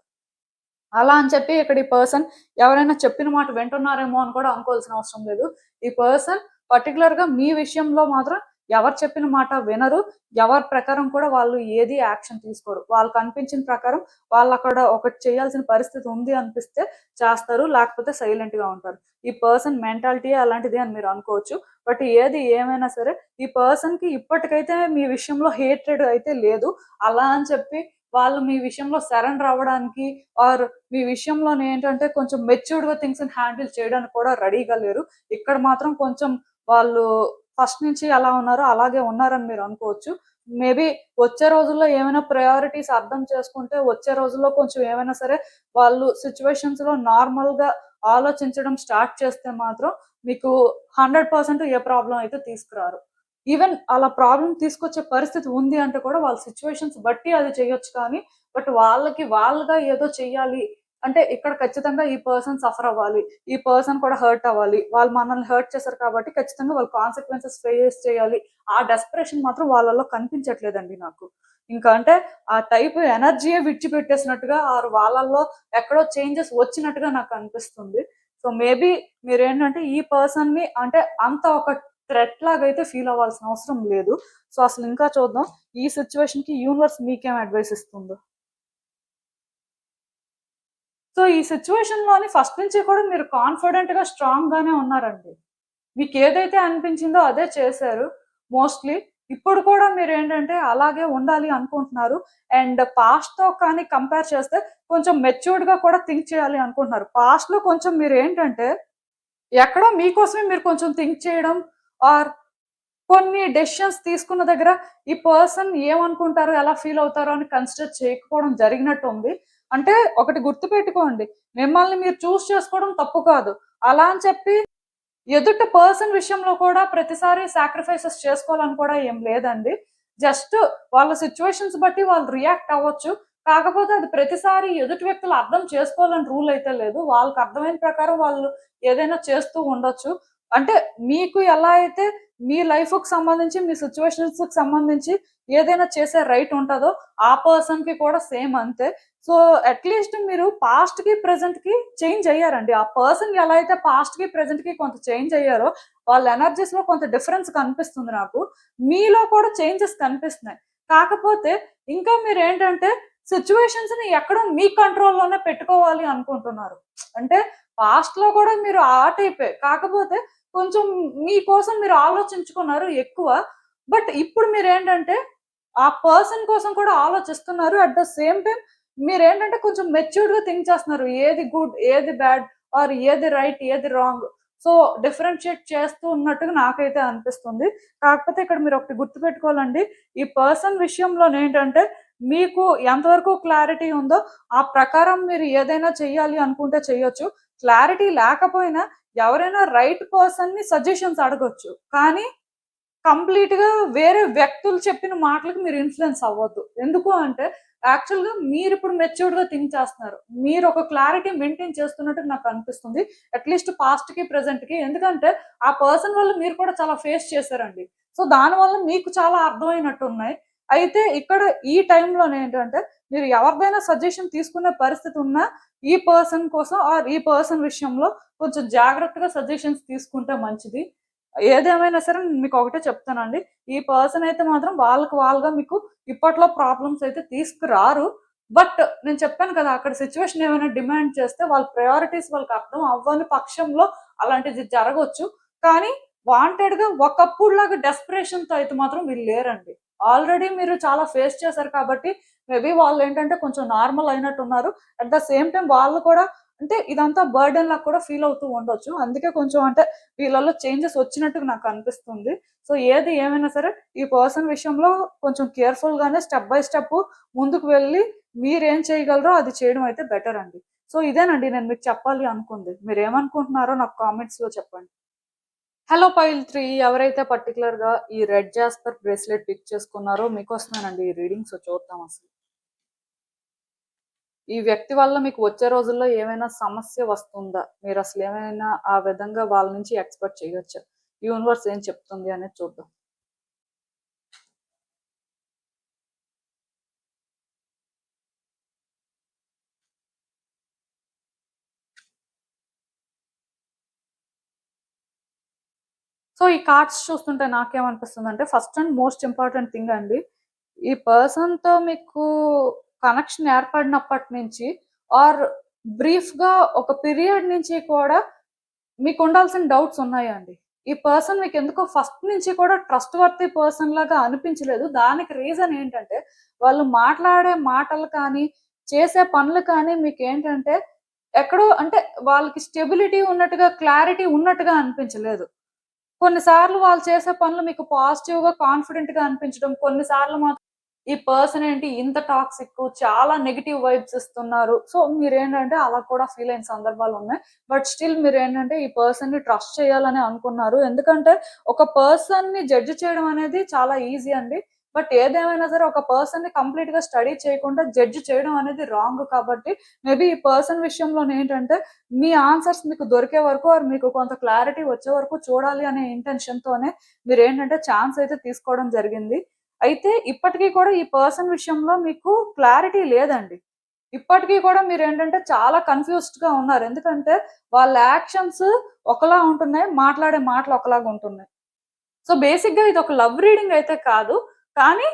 అలా అని చెప్పి ఇక్కడ ఈ పర్సన్ ఎవరైనా చెప్పిన మాట వింటున్నారేమో అని కూడా అనుకోవాల్సిన అవసరం లేదు. ఈ పర్సన్ పర్టిక్యులర్‌గా మీ విషయంలో మాత్రం ఎవరు చెప్పిన మాట వినరు. ఎవరి ప్రకారం కూడా వాళ్ళు ఏది యాక్షన్ తీసుకోరు. వాళ్ళకనిపించిన ప్రకారం వాళ్ళక్కడ ఒకటి చేయాల్సిన పరిస్థితి ఉంది అనిపిస్తే చేస్తారు. లేకపోతే సైలెంట్‌గా ఉంటారు. ఈ పర్సన్ మెంటాలిటీయే అలాంటిది అని మీరు అనుకోవచ్చు. బట్ ఏది ఏమైనా సరే ఈ పర్సన్‌కి ఇప్పటికైతే మీ విషయంలో హేట్రెడ్ అయితే లేదు. అలా అని చెప్పి వాళ్ళు మీ విషయంలో సరెండర్ అవ్వడానికి ఆర్ మీ విషయంలోనేంటంటే కొంచెం మెచ్యూర్డ్‌గా థింగ్స్‌ని హ్యాండిల్ చేయడానికి కూడా రెడీగా లేరు. ఇక్కడ మాత్రం కొంచెం వాళ్ళు ఫస్ట్ నుంచి ఎలా ఉన్నారో అలాగే ఉన్నారని మీరు అనుకోవచ్చు. మేబీ వచ్చే రోజుల్లో ఏమైనా ప్రయారిటీస్ అర్థం చేసుకుంటే, వచ్చే రోజుల్లో కొంచెం ఏమైనా సరే వాళ్ళు సిట్యుయేషన్స్‌లో నార్మల్‌గా ఆలోచించడం స్టార్ట్ చేస్తే మాత్రం మీకు 100% ఏ ప్రాబ్లమ్ అయితే తీసుకురారు. ఈవెన్ అలా ప్రాబ్లమ్ తీసుకొచ్చే పరిస్థితి ఉంది అంటే కూడా వాళ్ళ సిట్యుయేషన్స్ బట్టి అది చేయొచ్చు కానీ, బట్ వాళ్ళకి వాళ్ళుగా ఏదో చెయ్యాలి అంటే ఇక్కడ ఖచ్చితంగా ఈ పర్సన్ సఫర్ అవ్వాలి. ఈ పర్సన్ కూడా హర్ట్ అవ్వాలి. వాళ్ళు మనల్ని హర్ట్ చేశారు కాబట్టి ఖచ్చితంగా వాళ్ళు కాన్సిక్వెన్సెస్ ఫేస్ చేయాలి. ఆ డెస్పరేషన్ మాత్రం వాళ్ళలో కనిపించట్లేదండి నాకు. ఇంకా అంటే ఆ టైప్ ఎనర్జీయే విడిచిపెట్టేసినట్టుగా ఆర్ వాళ్ళల్లో ఎక్కడో చేంజెస్ వచ్చినట్టుగా నాకు అనిపిస్తుంది. సో, మేబీ మీరేంటంటే ఈ పర్సన్‌ని అంటే అంత ఒక థ్రెట్ లాగైతే ఫీల్ అవ్వాల్సిన అవసరం లేదు. సో, అసలు ఇంకా చూద్దాం. ఈ సిట్యుయేషన్‌కి యూనివర్స్ మీకేం అడ్వైస్ ఇస్తుందో. సో, ఈ సిట్యుయేషన్‌లోని ఫస్ట్ నుంచి కూడా మీరు కాన్ఫిడెంట్‌గా, స్ట్రాంగ్‌గానే ఉన్నారండి. మీకేదైతే అనిపించిందో అదే చేశారు మోస్ట్‌లీ. ఇప్పుడు కూడా మీరేంటంటే అలాగే ఉండాలి అనుకుంటున్నారు. అండ్ పాస్ట్‌తో కానీ కంపేర్ చేస్తే కొంచెం మెచ్యూర్డ్‌గా కూడా థింక్ చేయాలి అనుకుంటున్నారు. పాస్ట్‌లో కొంచెం మీరేంటంటే ఎక్కడో మీకోసమే మీరు కొంచెం థింక్ చేయడం ఆర్ కొన్ని డెసిషన్స్ తీసుకున్న దగ్గర ఈ పర్సన్ ఏమనుకుంటారు, ఎలా ఫీల్ అవుతారో అని కన్సిడర్ చేయకపోవడం జరిగినట్టుంది. అంటే ఒకటి గుర్తుపెట్టుకోండి. మిమ్మల్ని మీరు చేసుకోవడం తప్పు కాదు. అలా అని చెప్పి ఎదుటి పర్సన్ విషయంలో కూడా ప్రతిసారి సాక్రిఫైసెస్ చేసుకోవాలని కూడా ఏం లేదండి. జస్ట్ వాళ్ళ సిట్యుయేషన్స్ బట్టి వాళ్ళు రియాక్ట్ అవ్వచ్చు. కాకపోతే అది ప్రతిసారి ఎదుటి వ్యక్తులు అర్థం చేసుకోవాలని రూల్ అయితే లేదు. వాళ్ళకి అర్థమైన ప్రకారం వాళ్ళు ఏదైనా చేస్తూ ఉండొచ్చు. అంటే మీకు ఎలా అయితే మీ లైఫ్‌కి సంబంధించి, మీ సిట్యుయేషన్స్‌కి సంబంధించి ఏదైనా చేసే రైట్ ఉంటదో, ఆ పర్సన్‌కి కూడా సేమ్ అంతే. సో, అట్‌లీస్ట్ మీరు పాస్ట్‌కి, ప్రెజెంట్‌కి చేంజ్ అయ్యారండి. ఆ పర్సన్ ఎలా అయితే పాస్ట్‌కి, ప్రెజెంట్‌కి కొంత చేంజ్ అయ్యారో, వాళ్ళ ఎనర్జీస్‌లో కొంత డిఫరెన్స్ కనిపిస్తుంది నాకు. మీలో కూడా చేంజెస్ కనిపిస్తున్నాయి. కాకపోతే ఇంకా మీరేంటంటే సిట్యుయేషన్స్‌ని ఎక్కడో మీ కంట్రోల్‌లోనే పెట్టుకోవాలి అనుకుంటున్నారు. అంటే పాస్ట్‌లో కూడా మీరు ఆ టైపే. కాకపోతే కొంచెం మీకోసం మీరు ఆలోచించుకున్నారు ఎక్కువ. బట్ ఇప్పుడు మీరేంటంటే ఆ పర్సన్ కోసం కూడా ఆలోచిస్తున్నారు. అట్ ద సేమ్ టైమ్ మీరేంటంటే కొంచెం మెచ్యూర్డ్‌గా థింక్ చేస్తున్నారు. ఏది గుడ్, ఏది బ్యాడ్ ఆర్ ఏది రైట్, ఏది రాంగ్. సో డిఫరెన్షియేట్ చేస్తూ ఉన్నట్టుగా నాకైతే అనిపిస్తుంది. కాకపోతే ఇక్కడ మీరు ఒకటి గుర్తుపెట్టుకోవాలండి, ఈ పర్సన్ విషయంలో ఏంటంటే మీకు ఎంతవరకు క్లారిటీ ఉందో ఆ ప్రకారం మీరు ఏదైనా చెయ్యాలి అనుకుంటే చెయ్యొచ్చు. క్లారిటీ లేకపోయినా ఎవరైనా రైట్ పర్సన్ ని సజెషన్స్ అడగొచ్చు. కానీ కంప్లీట్ గా వేరే వ్యక్తులు చెప్పిన మాటలకు మీరు ఇన్ఫ్లుయెన్స్ అవ్వద్దు. ఎందుకు అంటే యాక్చువల్ గా మీరు ఇప్పుడు మెచ్యూర్డ్ గా థింక్ చేస్తున్నారు. మీరు ఒక క్లారిటీ మెయింటైన్ చేస్తున్నట్టు నాకు అనిపిస్తుంది. అట్లీస్ట్ పాస్ట్ కి ప్రెసెంట్ కి. ఎందుకంటే ఆ పర్సన్ వల్ల మీరు కూడా చాలా ఫేస్ చేశారండి. సో దానివల్ల మీకు చాలా అర్థమైనట్టు ఉన్నాయి. అయితే ఇక్కడ ఈ టైంలో ఏంటంటే మీరు ఎవరిదైనా సజెషన్ తీసుకునే పరిస్థితి ఉన్నా ఈ పర్సన్ కోసం ఆర్ ఈ పర్సన్ విషయంలో కొంచెం జాగ్రత్తగా సజెషన్స్ తీసుకుంటే మంచిది. ఏదేమైనా సరే మీకు ఒకటే చెప్తానండి, ఈ పర్సన్ అయితే మాత్రం వాళ్ళుగా మీకు ఇప్పట్లో ప్రాబ్లమ్స్ అయితే తీసుకురారు. బట్ నేను చెప్పాను కదా, అక్కడ సిచ్యువేషన్ ఏమైనా డిమాండ్ చేస్తే వాళ్ళ ప్రయారిటీస్ వాళ్ళకి అర్థం అవ్వని పక్షంలో అలాంటిది జరగవచ్చు. కానీ వాంటెడ్ గా ఒకప్పుడు లాగా డెస్పరేషన్ తో అయితే మాత్రం వీళ్ళు లేరండి. ఆల్రెడీ మీరు చాలా ఫేస్ చేశారు కాబట్టి మేబీ వాళ్ళు ఏంటంటే కొంచెం నార్మల్ అయినట్టు ఉన్నారు. అట్ ద సేమ్ టైం వాళ్ళు కూడా అంటే ఇదంతా బర్డెన్ లాగా కూడా ఫీల్ అవుతూ ఉండొచ్చు. అందుకే కొంచెం అంటే వీళ్ళలో చేంజెస్ వచ్చినట్టుగా నాకు అనిపిస్తుంది. సో ఏది ఏమైనా సరే ఈ పర్సన్ విషయంలో కొంచెం కేర్ఫుల్ గానే స్టెప్ బై స్టెప్ ముందుకు వెళ్ళి మీరేం చేయగలరో అది చేయడం అయితే బెటర్ అండి. సో ఇదేనండి నేను మీకు చెప్పాలి అనుకుంది. మీరు ఏమనుకుంటున్నారో నాకు కామెంట్స్ లో చెప్పండి. హలో పైల్ 3, ఎవరైతే పర్టికులర్ గా ఈ రెడ్ జాస్పర్ బ్రేస్లెట్ పిక్ చేసుకున్నారో మీకోసమేనండి ఈ రీడింగ్స్. చూద్దాం అసలు ఈ వ్యక్తి వల్ల మీకు వచ్చే రోజుల్లో ఏమైనా సమస్య వస్తుందా, మీరు అసలు ఏమైనా ఆ విధంగా వాళ్ళ నుంచి ఎక్స్పెక్ట్ చేయొచ్చా, యూనివర్స్ ఏం చెప్తుంది అనేది చూద్దాం. సో ఈ కార్డ్స్ చూస్తుంటే నాకేమనిపిస్తుంది అంటే first and most important thing అండి, ఈ పర్సన్ తో మీకు కనెక్షన్ ఏర్పడినప్పటి నుంచి ఆర్ బ్రీఫ్ గా ఒక పీరియడ్ నుంచి కూడా మీకు ఉండాల్సిన డౌట్స్ ఉన్నాయండి. ఈ పర్సన్ మీకు ఎందుకో ఫస్ట్ నుంచి కూడా ట్రస్ట్ వర్తీ పర్సన్ లాగా అనిపించలేదు. దానికి రీజన్ ఏంటంటే వాళ్ళు మాట్లాడే మాటలు కానీ చేసే పనులు కానీ మీకు ఏంటంటే ఎక్కడో అంటే వాళ్ళకి స్టెబిలిటీ ఉన్నట్టుగా క్లారిటీ ఉన్నట్టుగా అనిపించలేదు. కొన్నిసార్లు వాళ్ళు చేసే పనులు మీకు పాజిటివ్ గా కాన్ఫిడెంట్ గా అనిపించడం, కొన్నిసార్లు మాత్రం ఈ పర్సన్ ఏంటి ఇంత టాక్సిక్, చాలా నెగిటివ్ వైబ్స్ ఇస్తున్నారు. సో మీరేంటంటే అలా కూడా ఫీల్ అయిన సందర్భాలు ఉన్నాయి. బట్ స్టిల్ మీరేంటంటే ఈ పర్సన్ ని ట్రస్ట్ చేయాలని అనుకున్నారు. ఎందుకంటే ఒక పర్సన్ ని జడ్జ్ చేయడం అనేది చాలా ఈజీ అండి. బట్ ఏదేమైనా సరే ఒక పర్సన్ ని కంప్లీట్ గా స్టడీ చేయకుండా జడ్జ్ చేయడం అనేది రాంగ్. కాబట్టి మేబీ ఈ పర్సన్ విషయంలో ఏంటంటే మీ ఆన్సర్స్ మీకు దొరికే వరకు మీకు కొంత క్లారిటీ వచ్చే వరకు చూడాలి అనే ఇంటెన్షన్ తోనే మీరు ఏంటంటే ఛాన్స్ అయితే తీసుకోవడం జరిగింది. అయితే ఇప్పటికీ కూడా ఈ పర్సన్ విషయంలో మీకు క్లారిటీ లేదండి. ఇప్పటికీ కూడా మీరు ఏంటంటే చాలా కన్ఫ్యూజ్డ్ గా ఉన్నారు. ఎందుకంటే వాళ్ళ యాక్షన్స్ ఒకలా ఉంటున్నాయి, మాట్లాడే మాటలు ఒకలాగా ఉంటున్నాయి. సో బేసిక్ గా ఇది ఒక లవ్ రీడింగ్ అయితే కాదు. కానీ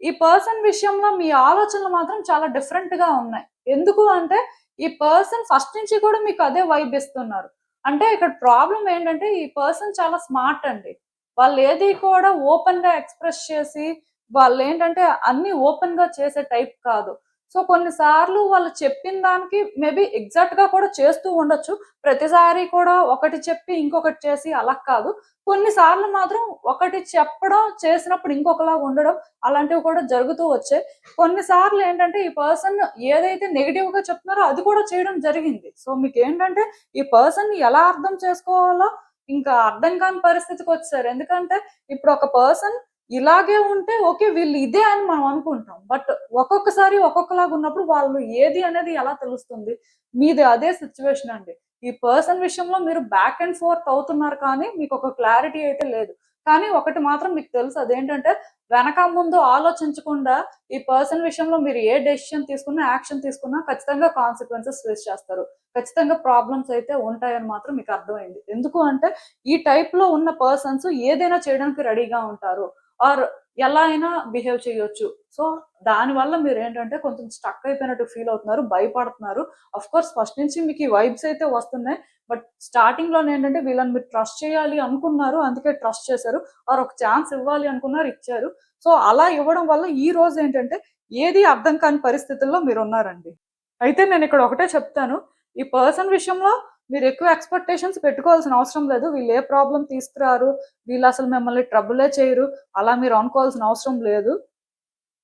ఈ పర్సన్ విషయంలో మీ ఆలోచనలు మాత్రం చాలా డిఫరెంట్ గా ఉన్నాయి. ఎందుకు అంటే ఈ పర్సన్ ఫస్ట్ నుంచి కూడా మీకు అదే వైబ్ ఇస్తున్నారు. అంటే ఇక్కడ ప్రాబ్లం ఏంటంటే ఈ పర్సన్ చాలా స్మార్ట్ అండి. వాళ్ళు ఏది కూడా ఓపెన్ గా ఎక్స్ప్రెస్ చేసి వాళ్ళు ఏంటంటే అన్ని ఓపెన్ గా చేసే టైప్ కాదు. సో కొన్నిసార్లు వాళ్ళు చెప్పిన దానికి మేబీ ఎగ్జాక్ట్ గా కూడా చేస్తూ ఉండొచ్చు. ప్రతిసారి కూడా ఒకటి చెప్పి ఇంకొకటి చేసి అలా కాదు. కొన్నిసార్లు మాత్రం ఒకటి చెప్పడం చేసినప్పుడు ఇంకొకలాగా ఉండడం అలాంటివి కూడా జరుగుతూ వచ్చాయి. కొన్నిసార్లు ఏంటంటే ఈ పర్సన్ ఏదైతే నెగిటివ్ గా చెప్తున్నారో అది కూడా చేయడం జరిగింది. సో మీకు ఏంటంటే ఈ పర్సన్ ని ఎలా అర్థం చేసుకోవాలో ఇంకా అర్థం కాని పరిస్థితికి వచ్చారు. ఎందుకంటే ఇప్పుడు ఒక పర్సన్ ఇలాగే ఉంటే ఓకే వీళ్ళు ఇదే అని మనం అనుకుంటాం. బట్ ఒక్కొక్కసారి ఒక్కొక్కలాగా ఉన్నప్పుడు వాళ్ళు ఏది అనేది ఎలా తెలుస్తుంది? మీది అదే సిచ్యువేషన్ అండి. ఈ పర్సన్ విషయంలో మీరు బ్యాక్ అండ్ ఫోర్త్ అవుతున్నారు కానీ మీకు ఒక క్లారిటీ అయితే లేదు. కానీ ఒకటి మాత్రం మీకు తెలుసు, అదేంటంటే వెనక ముందు ఆలోచించకుండా ఈ పర్సన్ విషయంలో మీరు ఏ డెసిషన్ తీసుకున్నా, యాక్షన్ తీసుకున్నా ఖచ్చితంగా కాన్సిక్వెన్సెస్ ఫేస్ చేస్తారు. ఖచ్చితంగా ప్రాబ్లమ్స్ అయితే ఉంటాయని మాత్రం మీకు అర్థమైంది. ఎందుకు అంటే ఈ టైప్ లో ఉన్న పర్సన్స్ ఏదైనా చేయడానికి రెడీగా ఉంటారు. ఆర్ ఎలా అయినా బిహేవ్ చేయొచ్చు. సో దానివల్ల మీరు ఏంటంటే కొంచెం స్టక్ అయిపోయినట్టు ఫీల్ అవుతున్నారు, భయపడుతున్నారు. అఫ్ కోర్స్ ఫస్ట్ నుంచి మీకు ఈ వైబ్స్ అయితే వస్తున్నాయి. బట్ స్టార్టింగ్ లో ఏంటంటే వీళ్ళని మీరు ట్రస్ట్ చేయాలి అనుకున్నారు, అందుకే ట్రస్ట్ చేశారు. ఆర్ ఒక ఛాన్స్ ఇవ్వాలి అనుకున్నారు, ఇచ్చారు. సో అలా ఇవ్వడం వల్ల ఈ రోజు ఏంటంటే ఏది అర్థం కాని పరిస్థితుల్లో మీరు ఉన్నారండి. అయితే నేను ఇక్కడ ఒకటే చెప్తాను, ఈ పర్సన్ విషయంలో మీరు ఎక్కువ ఎక్స్పెక్టేషన్స్ పెట్టుకోవాల్సిన అవసరం లేదు. వీళ్ళు ఏ ప్రాబ్లం తీసుకురారు, వీళ్ళు అసలు మిమ్మల్ని ట్రబులే చేయరు, అలా మీరు అనుకోవాల్సిన అవసరం లేదు.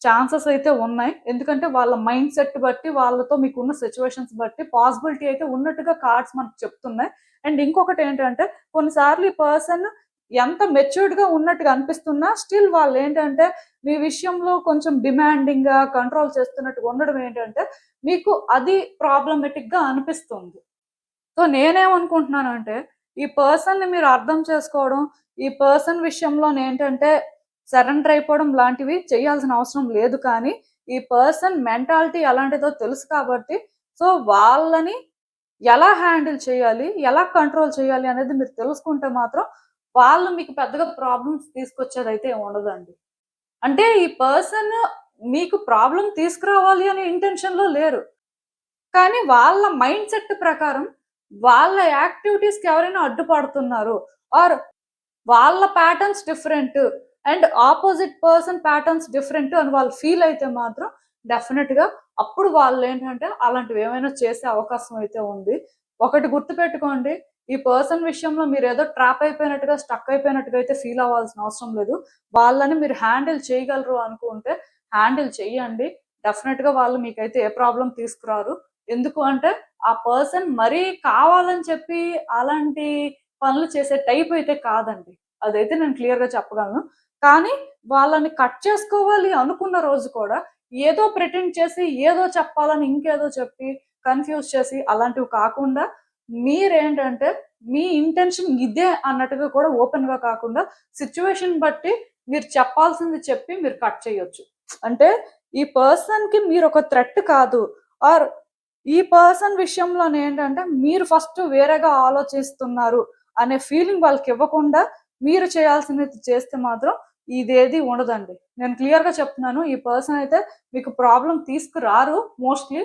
ఛాన్సెస్ అయితే ఉన్నాయి. ఎందుకంటే వాళ్ళ మైండ్ సెట్ బట్టి, వాళ్ళతో మీకున్న సిచ్యువేషన్స్ బట్టి పాసిబిలిటీ అయితే ఉన్నట్టుగా కార్డ్స్ మనకు చెప్తున్నాయి. అండ్ ఇంకొకటి ఏంటంటే కొన్నిసార్లు ఈ పర్సన్ ఎంత మెచ్యూర్డ్‌గా ఉన్నట్టుగా అనిపిస్తున్నా స్టిల్ వాళ్ళేంటంటే మీ విషయంలో కొంచెం డిమాండింగ్‌గా కంట్రోల్ చేస్తున్నట్టుగా ఉండడం ఏంటంటే మీకు అది ప్రాబ్లమాటిక్‌గా అనిపిస్తుంది. సో నేనేమనుకుంటున్నానంటే ఈ పర్సన్‌ని మీరు అర్థం చేసుకోవడం, ఈ పర్సన్ విషయంలోనేంటంటే సరెండర్ అయిపోవడం లాంటివి చేయాల్సిన అవసరం లేదు. కానీ ఈ పర్సన్ మెంటాలిటీ ఎలాంటిదో తెలుసు కాబట్టి సో వాళ్ళని ఎలా హ్యాండిల్ చేయాలి, ఎలా కంట్రోల్ చేయాలి అనేది మీరు తెలుసుకుంటే మాత్రం వాళ్ళు మీకు పెద్దగా ప్రాబ్లమ్స్ తీసుకొచ్చేదైతే ఏమి ఉండదండి. అంటే ఈ పర్సన్ మీకు ప్రాబ్లమ్ తీసుకురావాలి అనే ఇంటెన్షన్‌లో లేరు. కానీ వాళ్ళ మైండ్ సెట్ ప్రకారం వాళ్ళ యాక్టివిటీస్‌కి ఎవరైనా అడ్డుపడుతున్నారు ఆర్ వాళ్ళ patterns different and opposite person patterns different అని వాళ్ళు ఫీల్ అయితే మాత్రం డెఫినెట్‌గా అప్పుడు వాళ్ళేంటంటే అలాంటివి ఏమైనా చేసే అవకాశం అయితే ఉంది. ఒకటి గుర్తుపెట్టుకోండి. ఈ పర్సన్ విషయంలో మీరేదో ట్రాప్ అయిపోయినట్టుగా, స్టక్ అయిపోయినట్టుగా అయితే ఫీల్ అవ్వాల్సిన అవసరం లేదు. వాళ్ళని మీరు హ్యాండిల్ చేయగలరు అనుకుంటే హ్యాండిల్ చెయ్యండి. డెఫినెట్‌గా వాళ్ళు మీకైతే ఏ ప్రాబ్లమ్ తీసుకురారు. ఎందుకు అంటే ఆ పర్సన్ మరీ కావాలని చెప్పి అలాంటి పనులు చేసే టైప్ అయితే కాదండి. అదైతే నేను క్లియర్‌గా చెప్పగలను. కానీ వాళ్ళని కట్ చేసుకోవాలి అనుకున్న రోజు కూడా ఏదో ప్రిటెండ్ చేసి, ఏదో చెప్పాలని ఇంకేదో చెప్పి, కన్‌ఫ్యూజ్ చేసి అలాంటివి కాకుండా మీరేంటంటే మీ ఇంటెన్షన్ ఇదే అన్నట్టుగా కూడా ఓపెన్‌గా కాకుండా సిట్యుయేషన్ బట్టి మీరు చెప్పాల్సింది చెప్పి మీరు కట్ చేయొచ్చు. అంటే ఈ పర్సన్‌కి మీరొక థ్రెట్ కాదు. ఆర్ ఈ పర్సన్ విషయంలోనేంటంటే మీరు ఫస్ట్ వేరేగా ఆలోచిస్తున్నారు అనే ఫీలింగ్ వాళ్ళకివ్వకుండా మీరు చేయాల్సినది చేస్తే మాత్రం ఇదేది ఉండదండి. నేను క్లియర్‌గా చెప్తున్నాను. ఈ పర్సన్ అయితే మీకు ప్రాబ్లమ్ తీసుకురారు మోస్ట్‌లీ.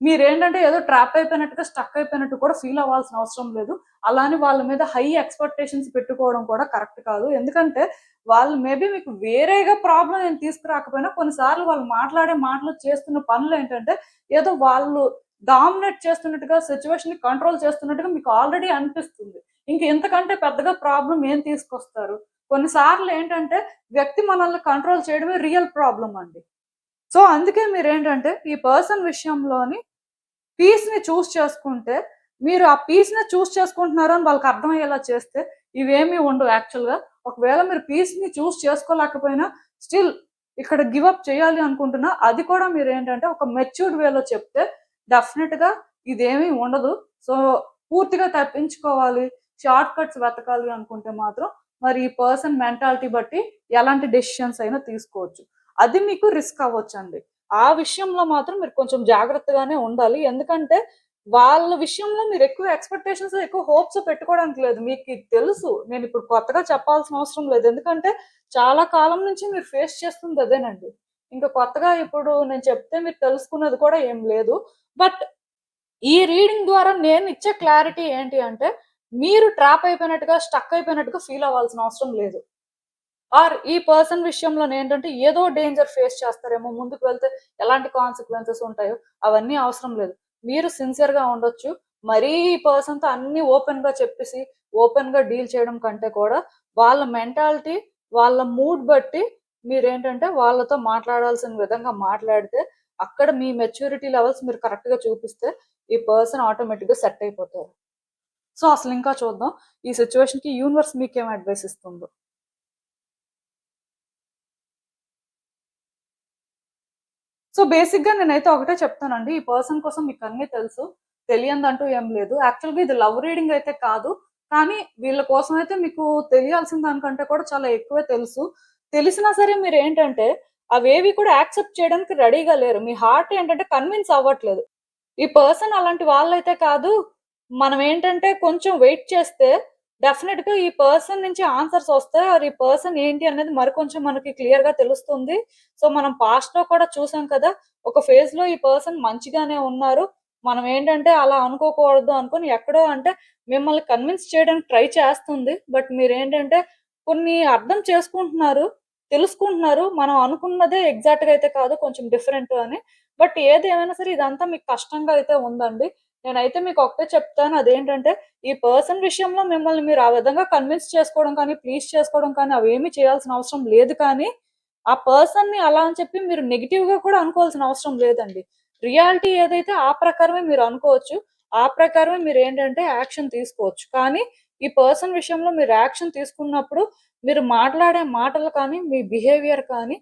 మీరేంటంటే ఏదో ట్రాప్ అయిపోయినట్టుగా, స్టక్ అయిపోయినట్టు కూడా ఫీల్ అవ్వాల్సిన అవసరం లేదు. అలా అని వాళ్ళ మీద హై ఎక్స్‌పెక్టేషన్స్ పెట్టుకోవడం కూడా కరెక్ట్ కాదు. ఎందుకంటే వాళ్ళు మేబీ మీకు వేరేగా ప్రాబ్లమ్ ఏం తీసుకురాకపోయినా కొన్నిసార్లు వాళ్ళు మాట్లాడే మాటలు, చేస్తున్న పనులేంటంటే ఏదో వాళ్ళు డామినేట్ చేస్తున్నట్టుగా, సిట్యుయేషన్‌ని కంట్రోల్ చేస్తున్నట్టుగా మీకు ఆల్రెడీ అనిపిస్తుంది. ఇంక ఇంతకంటే పెద్దగా ప్రాబ్లమ్ ఏం తీసుకొస్తారు? కొన్నిసార్లు ఏంటంటే వ్యక్తి మనల్ని కంట్రోల్ చేయడమే రియల్ ప్రాబ్లమ్ అండి. సో అందుకే మీరేంటంటే ఈ పర్సన్ విషయంలోని పీస్‌ని చూజ్ చేసుకుంటే, మీరు ఆ పీస్‌నే చూజ్ చేసుకుంటున్నారు అని వాళ్ళకి అర్థమయ్యేలా చేస్తే ఇవేమీ ఉండవు యాక్చువల్‌గా. ఒకవేళ మీరు పీస్‌ని చూజ్ చేసుకోలేకపోయినా స్టిల్ ఇక్కడ గివ్ అప్ చేయాలి అనుకుంటున్నా, అది కూడా మీరేంటంటే ఒక మెచ్యూర్డ్ వేలో చెప్తే డెఫినిట్‌గా ఇదేమీ ఉండదు. సో పూర్తిగా తప్పించుకోవాలి, షార్ట్ కట్స్ వెతకాలి అనుకుంటే మాత్రం మరి ఈ పర్సన్ మెంటాలిటీ బట్టి ఎలాంటి డెసిషన్స్ అయినా తీసుకోవచ్చు. అది మీకు రిస్క్ అవ్వొచ్చండి. ఆ విషయంలో మాత్రం మీరు కొంచెం జాగ్రత్తగానే ఉండాలి. ఎందుకంటే వాళ్ళ విషయంలో మీరు ఎక్కువ ఎక్స్‌పెక్టేషన్స్, ఎక్కువ హోప్స్ పెట్టుకోవడానికి లేదు. మీకిది తెలుసు. నేనిప్పుడు కొత్తగా చెప్పాల్సిన అవసరం లేదు. ఎందుకంటే చాలా కాలం నుంచి మీరు ఫేస్ చేస్తుంది అదేనండి. ఇంక కొత్తగా ఇప్పుడు నేను చెప్తే మీరు తెలుసుకున్నది కూడా ఏం లేదు. బట్ ఈ రీడింగ్ ద్వారా నేనిచ్చే క్లారిటీ ఏంటి అంటే మీరు ట్రాప్ అయిపోయినట్టుగా, స్టక్ అయిపోయినట్టుగా ఫీల్ అవ్వాల్సిన అవసరం లేదు. ఆర్ ఈ పర్సన్ విషయంలోనేంటంటే ఏదో డేంజర్ ఫేస్ చేస్తారేమో, ముందుకు వెళ్తే ఎలాంటి కాన్సిక్వెన్సెస్ ఉంటాయో అవన్నీ అవసరం లేదు. మీరు సిన్సియర్‌గా ఉండొచ్చు. మరీ ఈ పర్సన్‌తో అన్నీ ఓపెన్‌గా చెప్పేసి, ఓపెన్‌గా డీల్ చేయడం కంటే కూడా వాళ్ళ మెంటాలిటీ, వాళ్ళ మూడ్ బట్టి మీరేంటంటే వాళ్ళతో మాట్లాడాల్సిన విధంగా మాట్లాడితే, అక్కడ మీ మెచ్యూరిటీ లెవెల్స్ మీరు కరెక్ట్‌గా చూపిస్తే ఈ పర్సన్ ఆటోమేటిక్‌గా సెట్ అయిపోతారు. సో, అసలింకా చూద్దాం. ఈ సిట్యుయేషన్‌కి యూనివర్స్ మీకేం అడ్వైస్ ఇస్తుందో. సో, బేసిక్‌గా నేనైతే ఒకటే చెప్తానండి. ఈ పర్సన్ కోసం మీకన్నీ తెలుసు. తెలియనిదంటూ ఏం లేదు. యాక్చువల్‌గా ఇది లవ్ రీడింగ్ అయితే కాదు. కానీ వీళ్ళ కోసం అయితే మీకు తెలియాల్సిన దానికంటే కూడా చాలా ఎక్కువే తెలుసు. తెలిసినా సరే మీరేంటంటే అవేవి కూడా యాక్సెప్ట్ చేయడానికి రెడీగా లేరు. మీ హార్ట్ ఏంటంటే కన్విన్స్ అవ్వట్లేదు. ఈ పర్సన్ అలాంటి వాళ్ళైతే కాదు. మనమేంటంటే కొంచెం వెయిట్ చేస్తే డెఫినిట్‌గా ఈ పర్సన్ నుంచి ఆన్సర్స్ వస్తాయి. ఆర్ ఈ పర్సన్ ఏంటి అనేది మరికొంచెం మనకి క్లియర్‌గా తెలుస్తుంది. సో, మనం పాస్ట్‌లో కూడా చూసాం కదా! ఒక ఫేజ్‌లో ఈ పర్సన్ మంచిగానే ఉన్నారు. మనం ఏంటంటే అలా అనుకోకూడదు అనుకోని ఎక్కడో అంటే మిమ్మల్ని కన్విన్స్ చేయడానికి ట్రై చేస్తుంది. బట్ మీరేంటంటే కొన్ని అర్థం చేసుకుంటున్నారు, తెలుసుకుంటున్నారు. మనం అనుకున్నదే ఎగ్జాక్ట్‌గా అయితే కాదు కొంచెం డిఫరెంట్ అని. బట్ ఏది ఏమైనా సరే ఇదంతా మీకు కష్టంగా అయితే ఉందండి. నేనైతే మీకు ఒకటే చెప్తాను, అదేంటంటే ఈ పర్సన్ విషయంలో మిమ్మల్ని మీరు ఆ విధంగా కన్విన్స్ చేసుకోవడం కానీ, ప్లీజ్ చేసుకోవడం కానీ అవేమీ చేయాల్సిన అవసరం లేదు. కానీ ఆ పర్సన్‌ని అలా అని చెప్పి మీరు నెగెటివ్‌గా కూడా అనుకోవాల్సిన అవసరం లేదండి. రియాలిటీ ఏదైతే ఆ ప్రకారమే మీరు అనుకోవచ్చు. ఆ ప్రకారమే మీరేంటంటే యాక్షన్ తీసుకోవచ్చు. కానీ ఈ పర్సన్ విషయంలో మీరు యాక్షన్ తీసుకున్నప్పుడు మీరు మాట్లాడే మాటలు కానీ, మీ బిహేవియర్ కానీ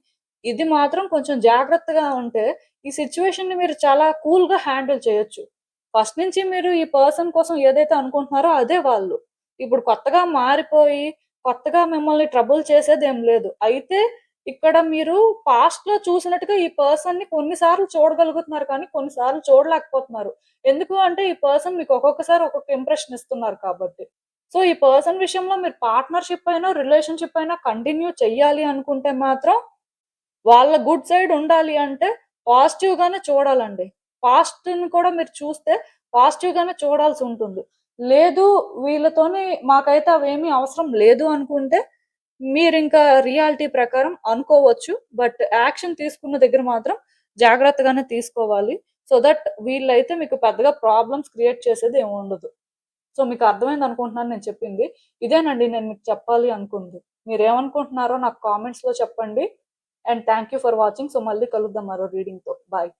ఇది మాత్రం కొంచెం జాగ్రత్తగా ఉంటే ఈ సిట్యుయేషన్‌ని మీరు చాలా కూల్‌గా హ్యాండిల్ చేయొచ్చు. ఫస్ట్ నుంచి మీరు ఈ పర్సన్ కోసం ఏదైతే అనుకుంటున్నారో అదే వాళ్ళు. ఇప్పుడు కొత్తగా మారిపోయి, కొత్తగా మిమ్మల్ని ట్రబుల్ చేసేదేం లేదు. అయితే ఇక్కడ మీరు పాస్ట్‌లో చూసినట్టుగా ఈ పర్సన్‌ని కొన్ని సార్లు చూడగలుగుతున్నారు కానీ, కొన్ని సార్లు చూడలేకపోతున్నారు. ఎందుకు అంటే ఈ పర్సన్ మీకు ఒక్కొక్కసారి ఒక్కొక్క ఇంప్రెషన్ ఇస్తున్నారు కాబట్టి. సో, ఈ పర్సన్ విషయంలో మీరు పార్ట్నర్‌షిప్ అయినా, రిలేషన్‌షిప్ అయినా కంటిన్యూ చెయ్యాలి అనుకుంటే మాత్రం వాళ్ళ గుడ్ సైడ్ ఉండాలి అంటే పాజిటివ్‌గానే చూడాలండి. పాస్ట్‌ని కూడా మీరు చూస్తే పాజిటివ్‌గానే చూడాల్సుంటుంది. లేదు వీళ్ళతోని మాకైతే అవేమీ అవసరం లేదు అనుకుంటే మీరింకా రియాలిటీ ప్రకారం అనుకోవచ్చు. బట్ యాక్షన్ తీసుకున్న దగ్గర మాత్రం జాగ్రత్తగానే తీసుకోవాలి. సో దట్ వీళ్ళైతే మీకు పెద్దగా ప్రాబ్లమ్స్ క్రియేట్ చేసేది ఏమి ఉండదు. సో మీకు అర్థమైంది అనుకుంటున్నాను నేను చెప్పింది. ఇదేనండి నేను మీకు చెప్పాలి అనుకుంది. మీరేమనుకుంటున్నారో నాకు కామెంట్స్‌లో చెప్పండి. And thank you for watching. So మళ్ళీ కలుద్దాం మరో రీడింగ్‌తో. బాయ్.